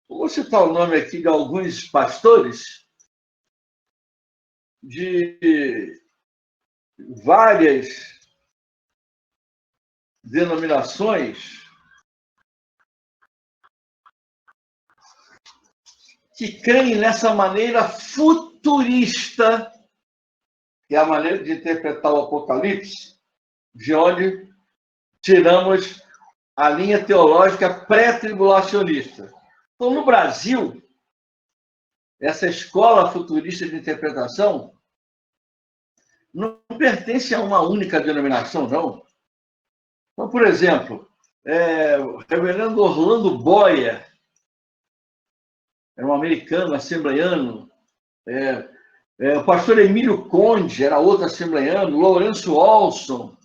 Eu vou citar o nome aqui de alguns pastores de várias denominações que creem nessa maneira futurista, que é a maneira de interpretar o Apocalipse, de onde tiramos a linha teológica pré-tribulacionista. Então, no Brasil, essa escola futurista de interpretação não pertence a uma única denominação, não. Então, por exemplo, o reverendo Orlando Boyer, era um americano, assembleiano, o pastor Emílio Conde, era outro assembleiano, Lourenço Olson,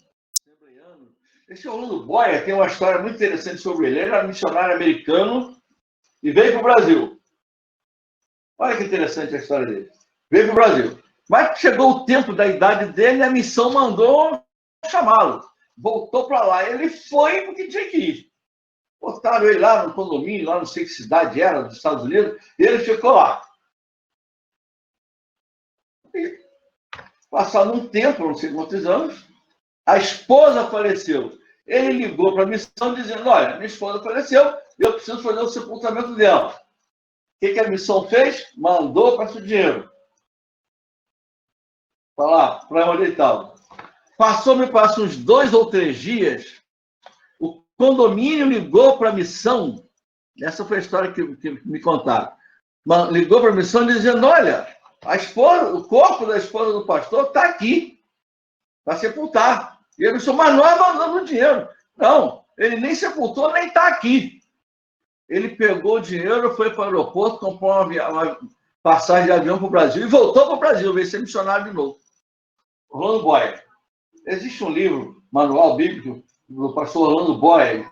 assembleiano. Esse Orlando Boyer tem uma história muito interessante sobre ele. Ele era missionário americano e veio para o Brasil. Olha que interessante a história dele. Veio para o Brasil. Mas chegou o tempo da idade dele e a missão mandou chamá-lo. Voltou para lá. Ele foi porque tinha que ir. Botaram ele lá no condomínio, lá não sei que cidade era, dos Estados Unidos, e ele ficou lá. E, passado um tempo, não sei quantos anos, a esposa faleceu. Ele ligou para a missão dizendo, olha, minha esposa faleceu, eu preciso fazer o sepultamento dela. O que a missão fez? Mandou para o dinheiro. Para lá, para onde ele estava. Passou uns 2 ou 3 dias, o condomínio ligou para a missão, essa foi a história que me contaram, ligou para a missão dizendo, olha, o corpo da esposa do pastor está aqui, para sepultar. E ele disse, mas não é mandando dinheiro. Não, ele nem sepultou, nem está aqui. Ele pegou o dinheiro, foi para o aeroporto, comprou uma passagem de avião para o Brasil e voltou para o Brasil, veio ser missionário de novo. Orlando Boyer. Existe um livro, Manual Bíblico, do pastor Orlando Boyer,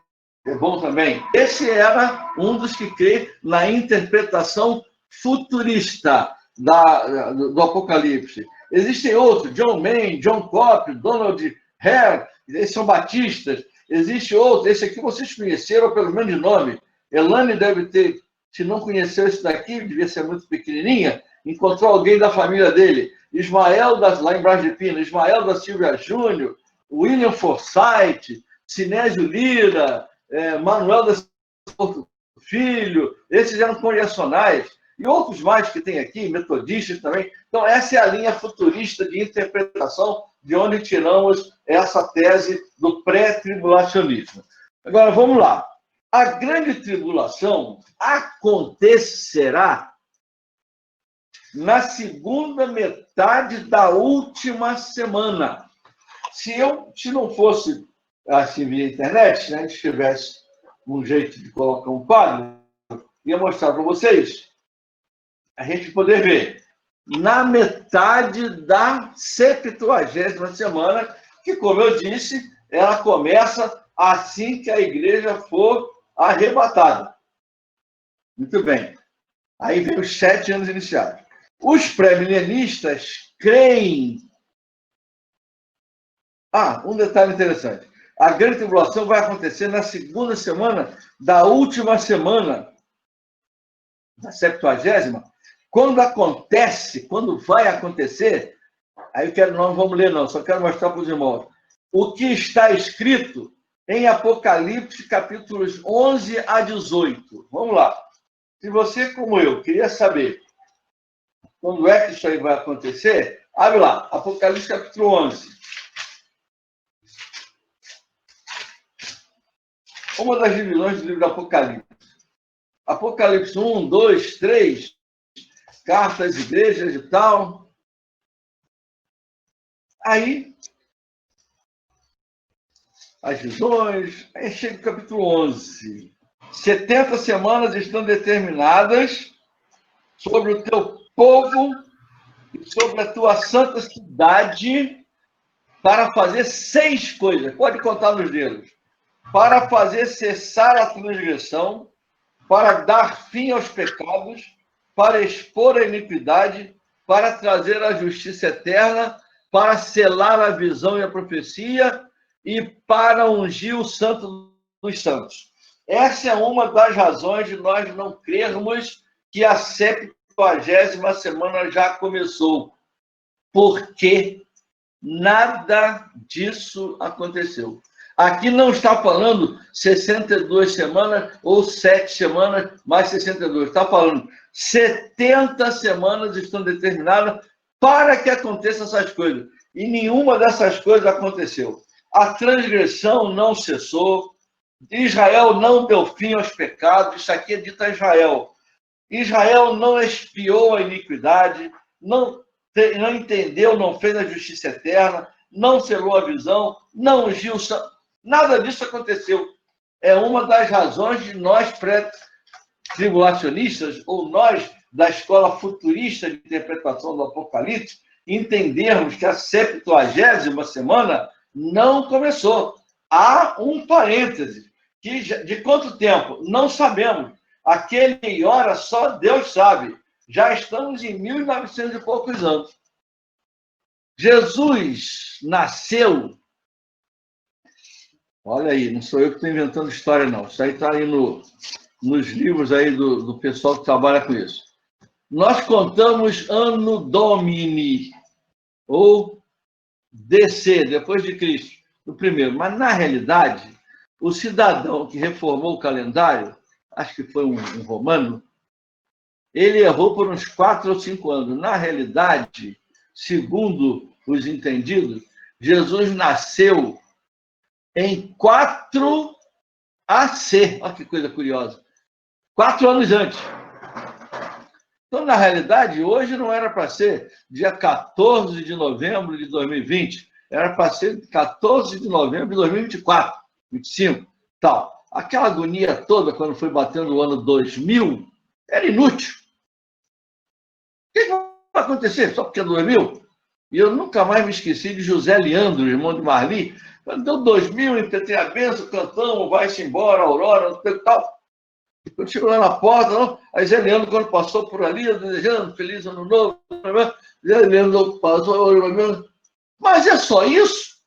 é bom também. Esse era um dos que crê na interpretação futurista do Apocalipse. Existem outros, John Main, John Cope, Donald Hare, esses são batistas. Existe outro, esse aqui vocês conheceram, pelo menos de nome. Elane deve ter, se não conheceu esse daqui, devia ser muito pequenininha, encontrou alguém da família dele. Ismael, lá em Brás de Pina, Ismael da Silva Júnior, William Forsythe, Sinésio Lira, Manuel da Silva Filho, esses eram congregacionais. E outros mais que tem aqui, metodistas também. Então, essa é a linha futurista de interpretação de onde tiramos essa tese do pré-tribulacionismo. Agora, vamos lá. A grande tribulação acontecerá na segunda metade da última semana. Se não fosse assim via internet, né, a gente tivesse um jeito de colocar um quadro, ia mostrar para vocês, a gente poder ver, na metade da 70ª semana, que, como eu disse, ela começa assim que a igreja for arrebatada. Muito bem. Aí vem os 7 anos iniciais. Os pré-milenistas creem... um detalhe interessante. A grande tribulação vai acontecer na segunda semana da última semana da 70ª. Quando vai acontecer, aí não vamos ler não, só quero mostrar para os irmãos. O que está escrito em Apocalipse, capítulos 11 a 18. Vamos lá. Se você, como eu, queria saber quando é que isso aí vai acontecer, abre lá, Apocalipse, capítulo 11. Uma das divisões do livro do Apocalipse. Apocalipse 1, 2, 3, cartas, igrejas e tal. Aí, as visões, aí chega o capítulo 11. 70 semanas estão determinadas sobre o teu povo e sobre a tua santa cidade para fazer 6 coisas. Pode contar nos dedos. Para fazer cessar a transgressão, para dar fim aos pecados, para expor a iniquidade, para trazer a justiça eterna, para selar a visão e a profecia e para ungir o santo dos santos. Essa é uma das razões de nós não crermos que a 70ª semana já começou, porque nada disso aconteceu. Aqui não está falando 62 semanas ou 7 semanas mais 62. Está falando 70 semanas estão determinadas para que aconteçam essas coisas. E nenhuma dessas coisas aconteceu. A transgressão não cessou. Israel não deu fim aos pecados. Isso aqui é dito a Israel. Israel não expiou a iniquidade, não entendeu, não fez a justiça eterna, não selou a visão, não ungiu o santo. Nada disso aconteceu. É uma das razões de nós pré-tribulacionistas, ou nós da escola futurista de interpretação do Apocalipse, entendermos que a 70ª semana não começou. Há um parêntese, que de quanto tempo? Não sabemos. Aquele hora só Deus sabe. Já estamos em 1900 e poucos anos. Jesus nasceu... Olha aí, não sou eu que estou inventando história, não. Isso aí está aí nos livros aí do pessoal que trabalha com isso. Nós contamos Anno Domini, ou DC, depois de Cristo, o primeiro. Mas, na realidade, o cidadão que reformou o calendário, acho que foi um romano, ele errou por uns 4 ou 5 anos. Na realidade, segundo os entendidos, Jesus nasceu em 4 AC. Olha que coisa curiosa. 4 anos antes. Então, na realidade, hoje não era para ser dia 14 de novembro de 2020. Era para ser 14 de novembro de 2024, 25, tal. Aquela agonia toda, quando foi batendo o ano 2000, era inútil. O que vai acontecer só porque é 2000? E eu nunca mais me esqueci de José Leandro, irmão de Marli. Quando deu 2000, entrei a benção, cantamos, vai-se embora, Aurora, tal. Quando chegou lá na porta, não, aí Zé Leandro, quando passou por ali, desejando feliz ano novo, Zé Leandro passou, mas é só isso?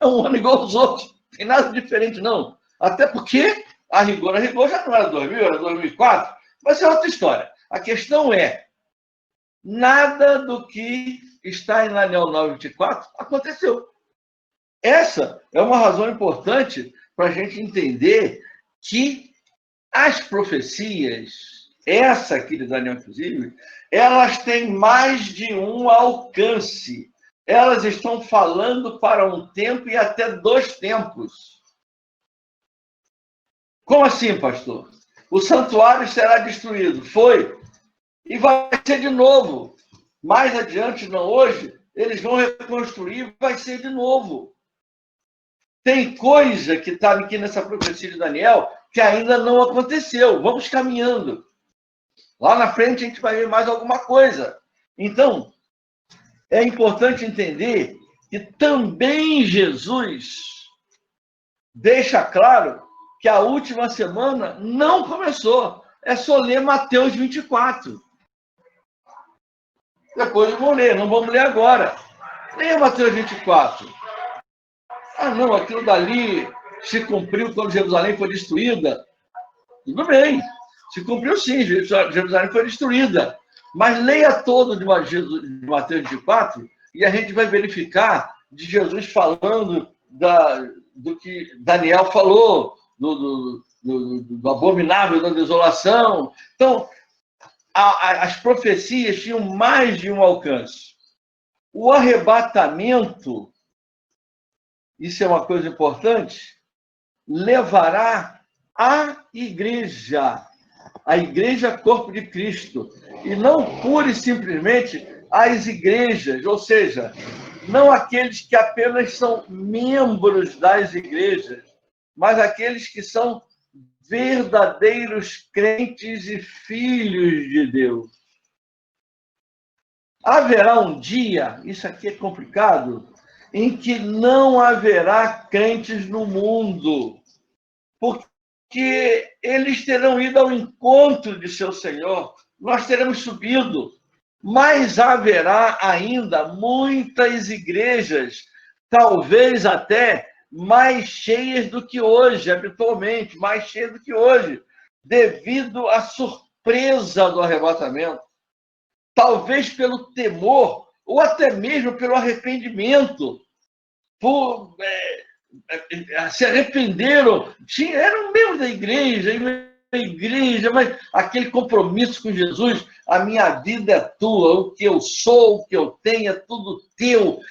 É um ano igual aos outros, não tem nada diferente, não. Até porque, a rigor, já não era 2000, era 2004, mas é outra história. A questão é, nada do que está em Daniel 9:24 aconteceu. Essa é uma razão importante para a gente entender que as profecias, essa aqui de Daniel, inclusive, elas têm mais de um alcance. Elas estão falando para um tempo e até 2 tempos. Como assim, pastor? O santuário será destruído. Foi. E vai ser de novo. Mais adiante, não hoje, eles vão reconstruir, vai ser de novo. Tem coisa que está aqui nessa profecia de Daniel que ainda não aconteceu. Vamos caminhando. Lá na frente a gente vai ver mais alguma coisa. Então, é importante entender que também Jesus deixa claro que a última semana não começou. É só ler Mateus 24. Depois vamos ler, não vamos ler agora. Leia Mateus 24. Ah, não, aquilo dali se cumpriu quando Jerusalém foi destruída. Tudo bem, se cumpriu sim, Jerusalém foi destruída. Mas leia todo de Mateus 24 e a gente vai verificar de Jesus falando do que Daniel falou, do abominável da desolação. Então, as profecias tinham mais de um alcance. O arrebatamento, isso é uma coisa importante, levará a igreja corpo de Cristo, e não pura e simplesmente as igrejas, ou seja, não aqueles que apenas são membros das igrejas, mas aqueles que são verdadeiros crentes e filhos de Deus. Haverá um dia, isso aqui é complicado, em que não haverá crentes no mundo, porque eles terão ido ao encontro de seu Senhor, nós teremos subido, mas haverá ainda muitas igrejas, talvez até mais cheias do que hoje, habitualmente, mais cheias do que hoje, devido à surpresa do arrebatamento, talvez pelo temor, ou até mesmo pelo arrependimento, se arrependeram, eram membros da igreja, mas aquele compromisso com Jesus, a minha vida é tua, o que eu sou, o que eu tenho, é tudo teu.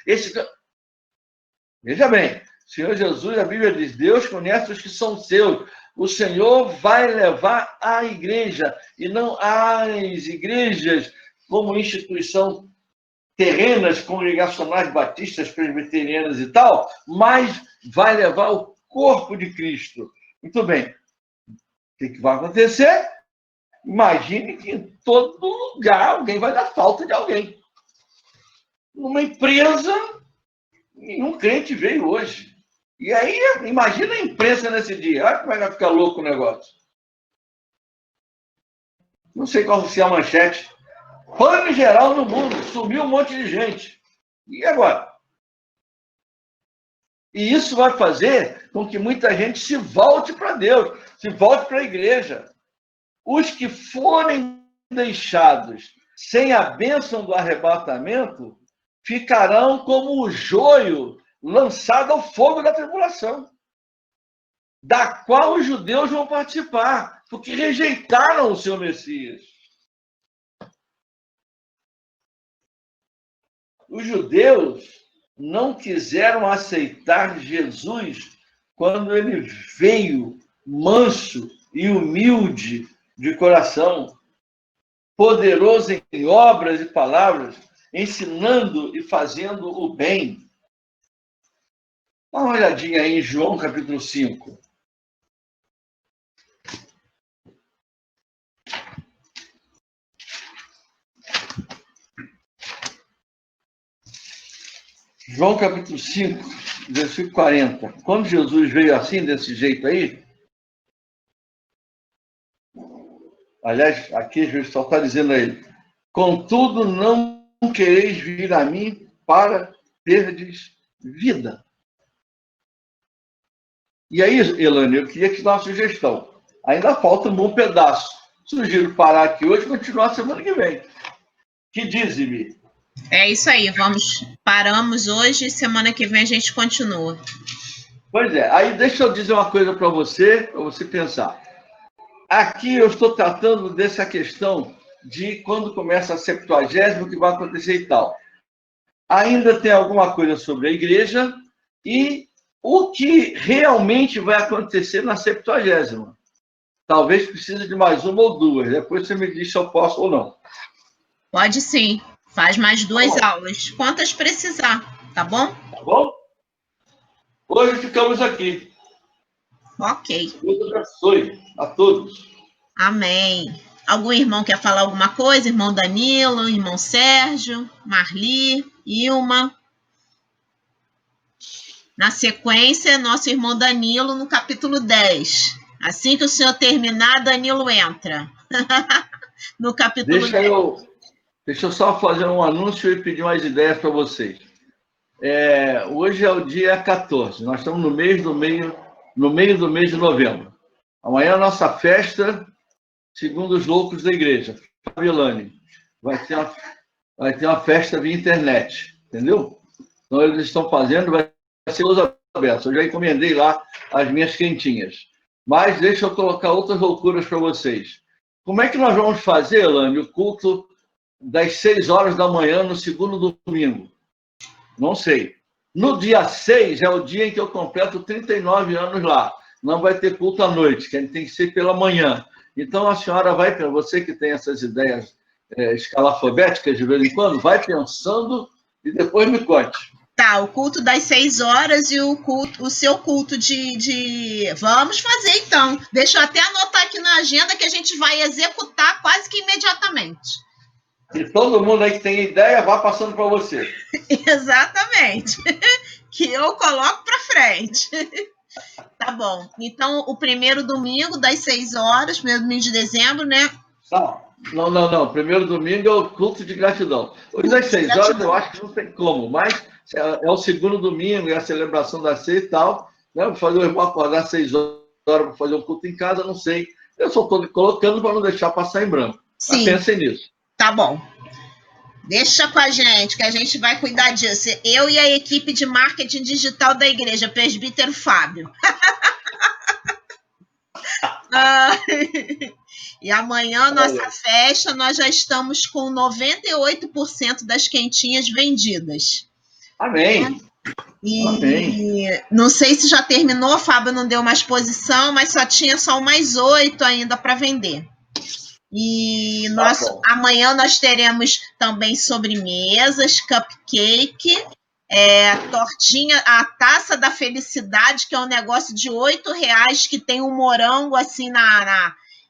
Veja bem, Senhor Jesus, a Bíblia diz, Deus conhece os que são seus. O Senhor vai levar a igreja, e não as igrejas como instituição terrenas, congregacionais, batistas, presbiterianas e tal, mas vai levar o corpo de Cristo. Muito bem. O que vai acontecer? Imagine que em todo lugar alguém vai dar falta de alguém. Numa empresa, nenhum crente veio hoje. E aí, imagina a imprensa nesse dia. Olha como é que vai ficar louco o negócio. Não sei qual vai ser a manchete. Pane geral no mundo, sumiu um monte de gente. E agora? E isso vai fazer com que muita gente se volte para Deus, se volte para a igreja. Os que forem deixados sem a bênção do arrebatamento ficarão como o joio lançado ao fogo da tribulação, da qual os judeus vão participar, porque rejeitaram o seu Messias. Os judeus não quiseram aceitar Jesus quando ele veio manso e humilde de coração, poderoso em obras e palavras, ensinando e fazendo o bem. Dá uma olhadinha aí em João capítulo 5. João capítulo 5, versículo 40. Quando Jesus veio assim, desse jeito aí, aliás, aqui Jesus só está dizendo a ele: contudo, não quereis vir a mim para terdes vida. E aí, Elane, eu queria te dar uma sugestão. Ainda falta um bom pedaço. Sugiro parar aqui hoje e continuar semana que vem. Que diz-me? É isso aí, paramos hoje e semana que vem a gente continua. Pois é, aí deixa eu dizer uma coisa para você pensar. Aqui eu estou tratando dessa questão de quando começa a 70ª, o que vai acontecer e tal. Ainda tem alguma coisa sobre a igreja e o que realmente vai acontecer na 70ª. Talvez precise de mais uma ou duas. Depois você me diz se eu posso ou não. Pode sim. Faz mais 2 aulas. Quantas precisar, tá bom? Tá bom? Hoje ficamos aqui. Ok. Deus abençoe a todos. Amém. Algum irmão quer falar alguma coisa? Irmão Danilo, irmão Sérgio, Marli, Ilma. Na sequência, nosso irmão Danilo no capítulo 10. Assim que o senhor terminar, Danilo entra. No capítulo 10. Deixa eu só fazer um anúncio e pedir umas ideias para vocês. Hoje é o dia 14. Nós estamos no meio do mês de novembro. Amanhã é a nossa festa, segundo os loucos da igreja. Fabilane. Vai ter uma festa via internet. Entendeu? Então, eles estão fazendo, vai ser os abertos. Eu já encomendei lá as minhas quentinhas. Mas deixa eu colocar outras loucuras para vocês. Como é que nós vamos fazer, Elane, o culto das 6 horas da manhã no segundo domingo? Não sei. No dia 6 é o dia em que eu completo 39 anos lá. Não vai ter culto à noite, que tem que ser pela manhã. Então, a senhora vai, para você que tem essas ideias escalafobéticas de vez em quando, vai pensando e depois me conte. Tá, o culto das 6 horas e o seu culto Vamos fazer, então. Deixa eu até anotar aqui na agenda que a gente vai executar quase que imediatamente. E todo mundo aí que tem ideia, vá passando para você. Exatamente. Que eu coloco para frente. Tá bom. Então, o primeiro domingo das 6 horas, primeiro domingo de dezembro, né? Não. Primeiro domingo é o culto de gratidão. Hoje das 6 horas eu acho que não tem como, mas é o segundo domingo, é a celebração da ceia e tal. Né? Vou fazer o irmão acordar às 6 horas para fazer um culto em casa, não sei. Eu só estou colocando para não deixar passar em branco. Sim. Mas pensem nisso. Tá bom. Deixa com a gente, que a gente vai cuidar disso. Eu e a equipe de marketing digital da igreja, presbítero Fábio. E amanhã, nossa festa, nós já estamos com 98% das quentinhas vendidas. Amém. Amém. Não sei se já terminou, Fábio não deu mais posição, mas tinha só mais 8 ainda para vender. E amanhã nós teremos também sobremesas, cupcake, tortinha, a taça da felicidade, que é um negócio de R$8, que tem um morango assim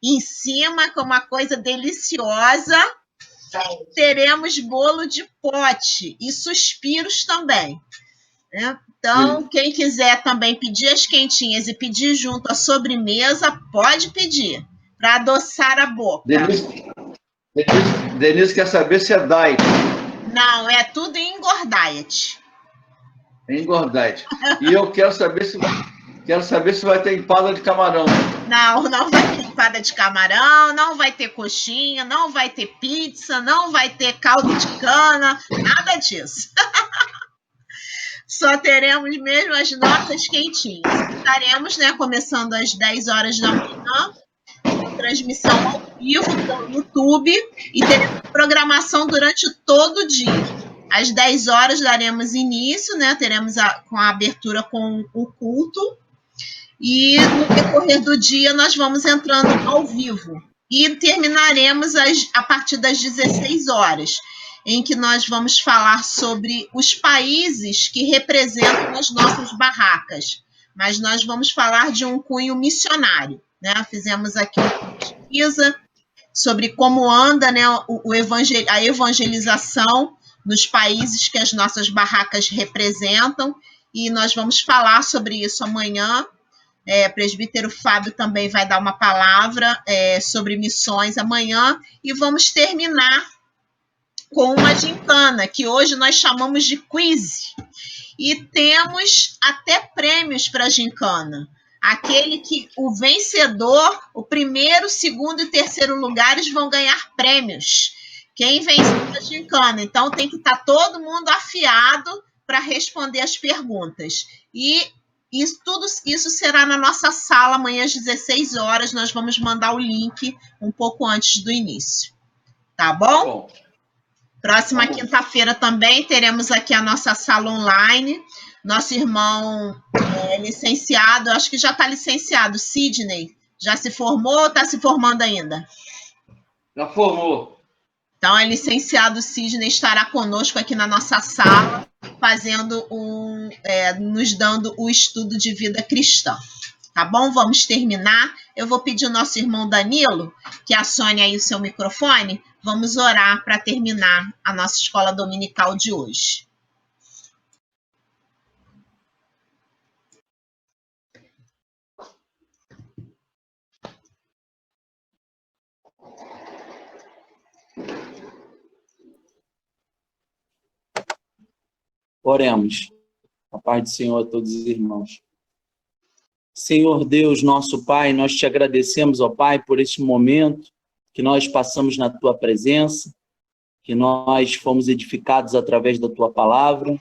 em cima, que é uma coisa deliciosa. Teremos bolo de pote e suspiros também. Né? Então, quem quiser também pedir as quentinhas e pedir junto a sobremesa, pode pedir, para adoçar a boca. Denise quer saber se é diet. Não, é tudo em Engor Diet. Engor Diet. E eu quero saber se vai ter empada de camarão. Não vai ter empada de camarão, não vai ter coxinha, não vai ter pizza, não vai ter caldo de cana, nada disso. Só teremos mesmo as nossas quentinhas. Estaremos, começando às 10 horas da manhã, com transmissão ao vivo pelo YouTube, e teremos programação durante todo o dia. Às 10 horas daremos início, teremos com a abertura com o culto. E no decorrer do dia nós vamos entrando ao vivo. E terminaremos a partir das 16 horas, em que nós vamos falar sobre os países que representam as nossas barracas. Mas nós vamos falar de um cunho missionário, né? Fizemos aqui uma pesquisa sobre como anda, né, a evangelização nos países que as nossas barracas representam, e nós vamos falar sobre isso amanhã. Presbítero Fábio também vai dar uma palavra sobre missões amanhã, e vamos terminar com uma gincana, que hoje nós chamamos de quiz, e temos até prêmios para a gincana. Aquele que o vencedor, o primeiro, segundo e terceiro lugares vão ganhar prêmios. Quem venceu a gincana. Então, tem que estar todo mundo afiado para responder as perguntas. E tudo isso será na nossa sala amanhã às 16 horas. Nós vamos mandar o link um pouco antes do início. Tá bom? Tá bom. Próxima quinta-feira também teremos aqui a nossa sala online. Nosso irmão licenciado, acho que já está licenciado, Sidney, já se formou ou está se formando ainda? Já formou. Então, o licenciado Sidney estará conosco aqui na nossa sala, fazendo nos dando o estudo de vida cristã. Tá bom? Vamos terminar. Eu vou pedir ao nosso irmão Danilo que acione aí o seu microfone. Vamos orar para terminar a nossa escola dominical de hoje. Oremos. A paz do Senhor a todos os irmãos. Senhor Deus, nosso Pai, nós te agradecemos, ó Pai, por este momento que nós passamos na Tua presença, que nós fomos edificados através da Tua palavra.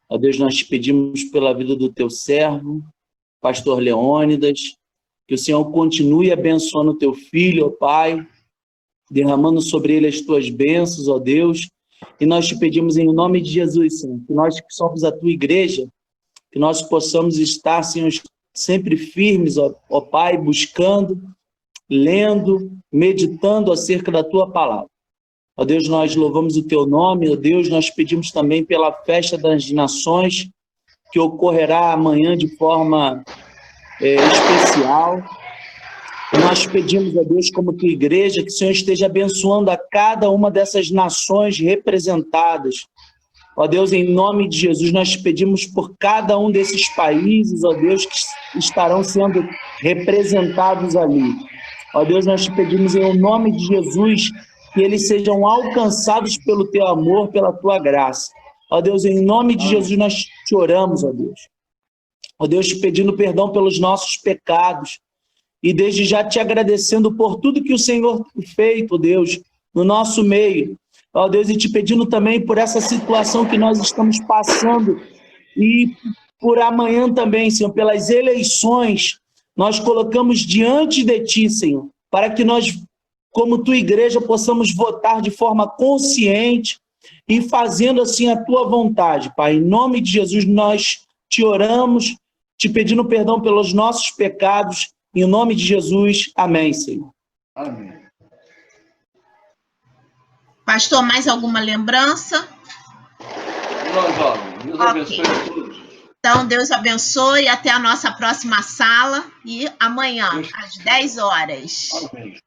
Ó Deus, nós te pedimos pela vida do Teu servo, Pastor Leônidas, que o Senhor continue abençoando o Teu filho, ó Pai, derramando sobre ele as Tuas bênçãos, ó Deus. E nós te pedimos em nome de Jesus, Senhor, que nós que somos a Tua igreja, que nós possamos estar, Senhor, sempre firmes, ó Pai, buscando, lendo, meditando acerca da Tua palavra. Ó Deus, nós louvamos o Teu nome, ó Deus, nós pedimos também pela festa das nações, que ocorrerá amanhã de forma especial. Nós pedimos a Deus, como Tua igreja, que o Senhor esteja abençoando a cada uma dessas nações representadas. Ó Deus, em nome de Jesus, nós pedimos por cada um desses países, ó Deus, que estarão sendo representados ali. Ó Deus, nós te pedimos em nome de Jesus que eles sejam alcançados pelo Teu amor, pela Tua graça. Ó Deus, em nome de Jesus, nós te oramos, ó Deus. Ó Deus, te pedindo perdão pelos nossos pecados, e desde já te agradecendo por tudo que o Senhor tem feito, Deus, no nosso meio. Ó Deus, e te pedindo também por essa situação que nós estamos passando, e por amanhã também, Senhor, pelas eleições, nós colocamos diante de Ti, Senhor, para que nós, como Tua igreja, possamos votar de forma consciente e fazendo assim a Tua vontade, Pai. Em nome de Jesus, nós te oramos, te pedindo perdão pelos nossos pecados. Em nome de Jesus, amém, Senhor. Amém. Pastor, mais alguma lembrança? Não, Deus abençoe a todos. Então, Deus abençoe, até a nossa próxima sala, e amanhã, às 10 horas. Amém.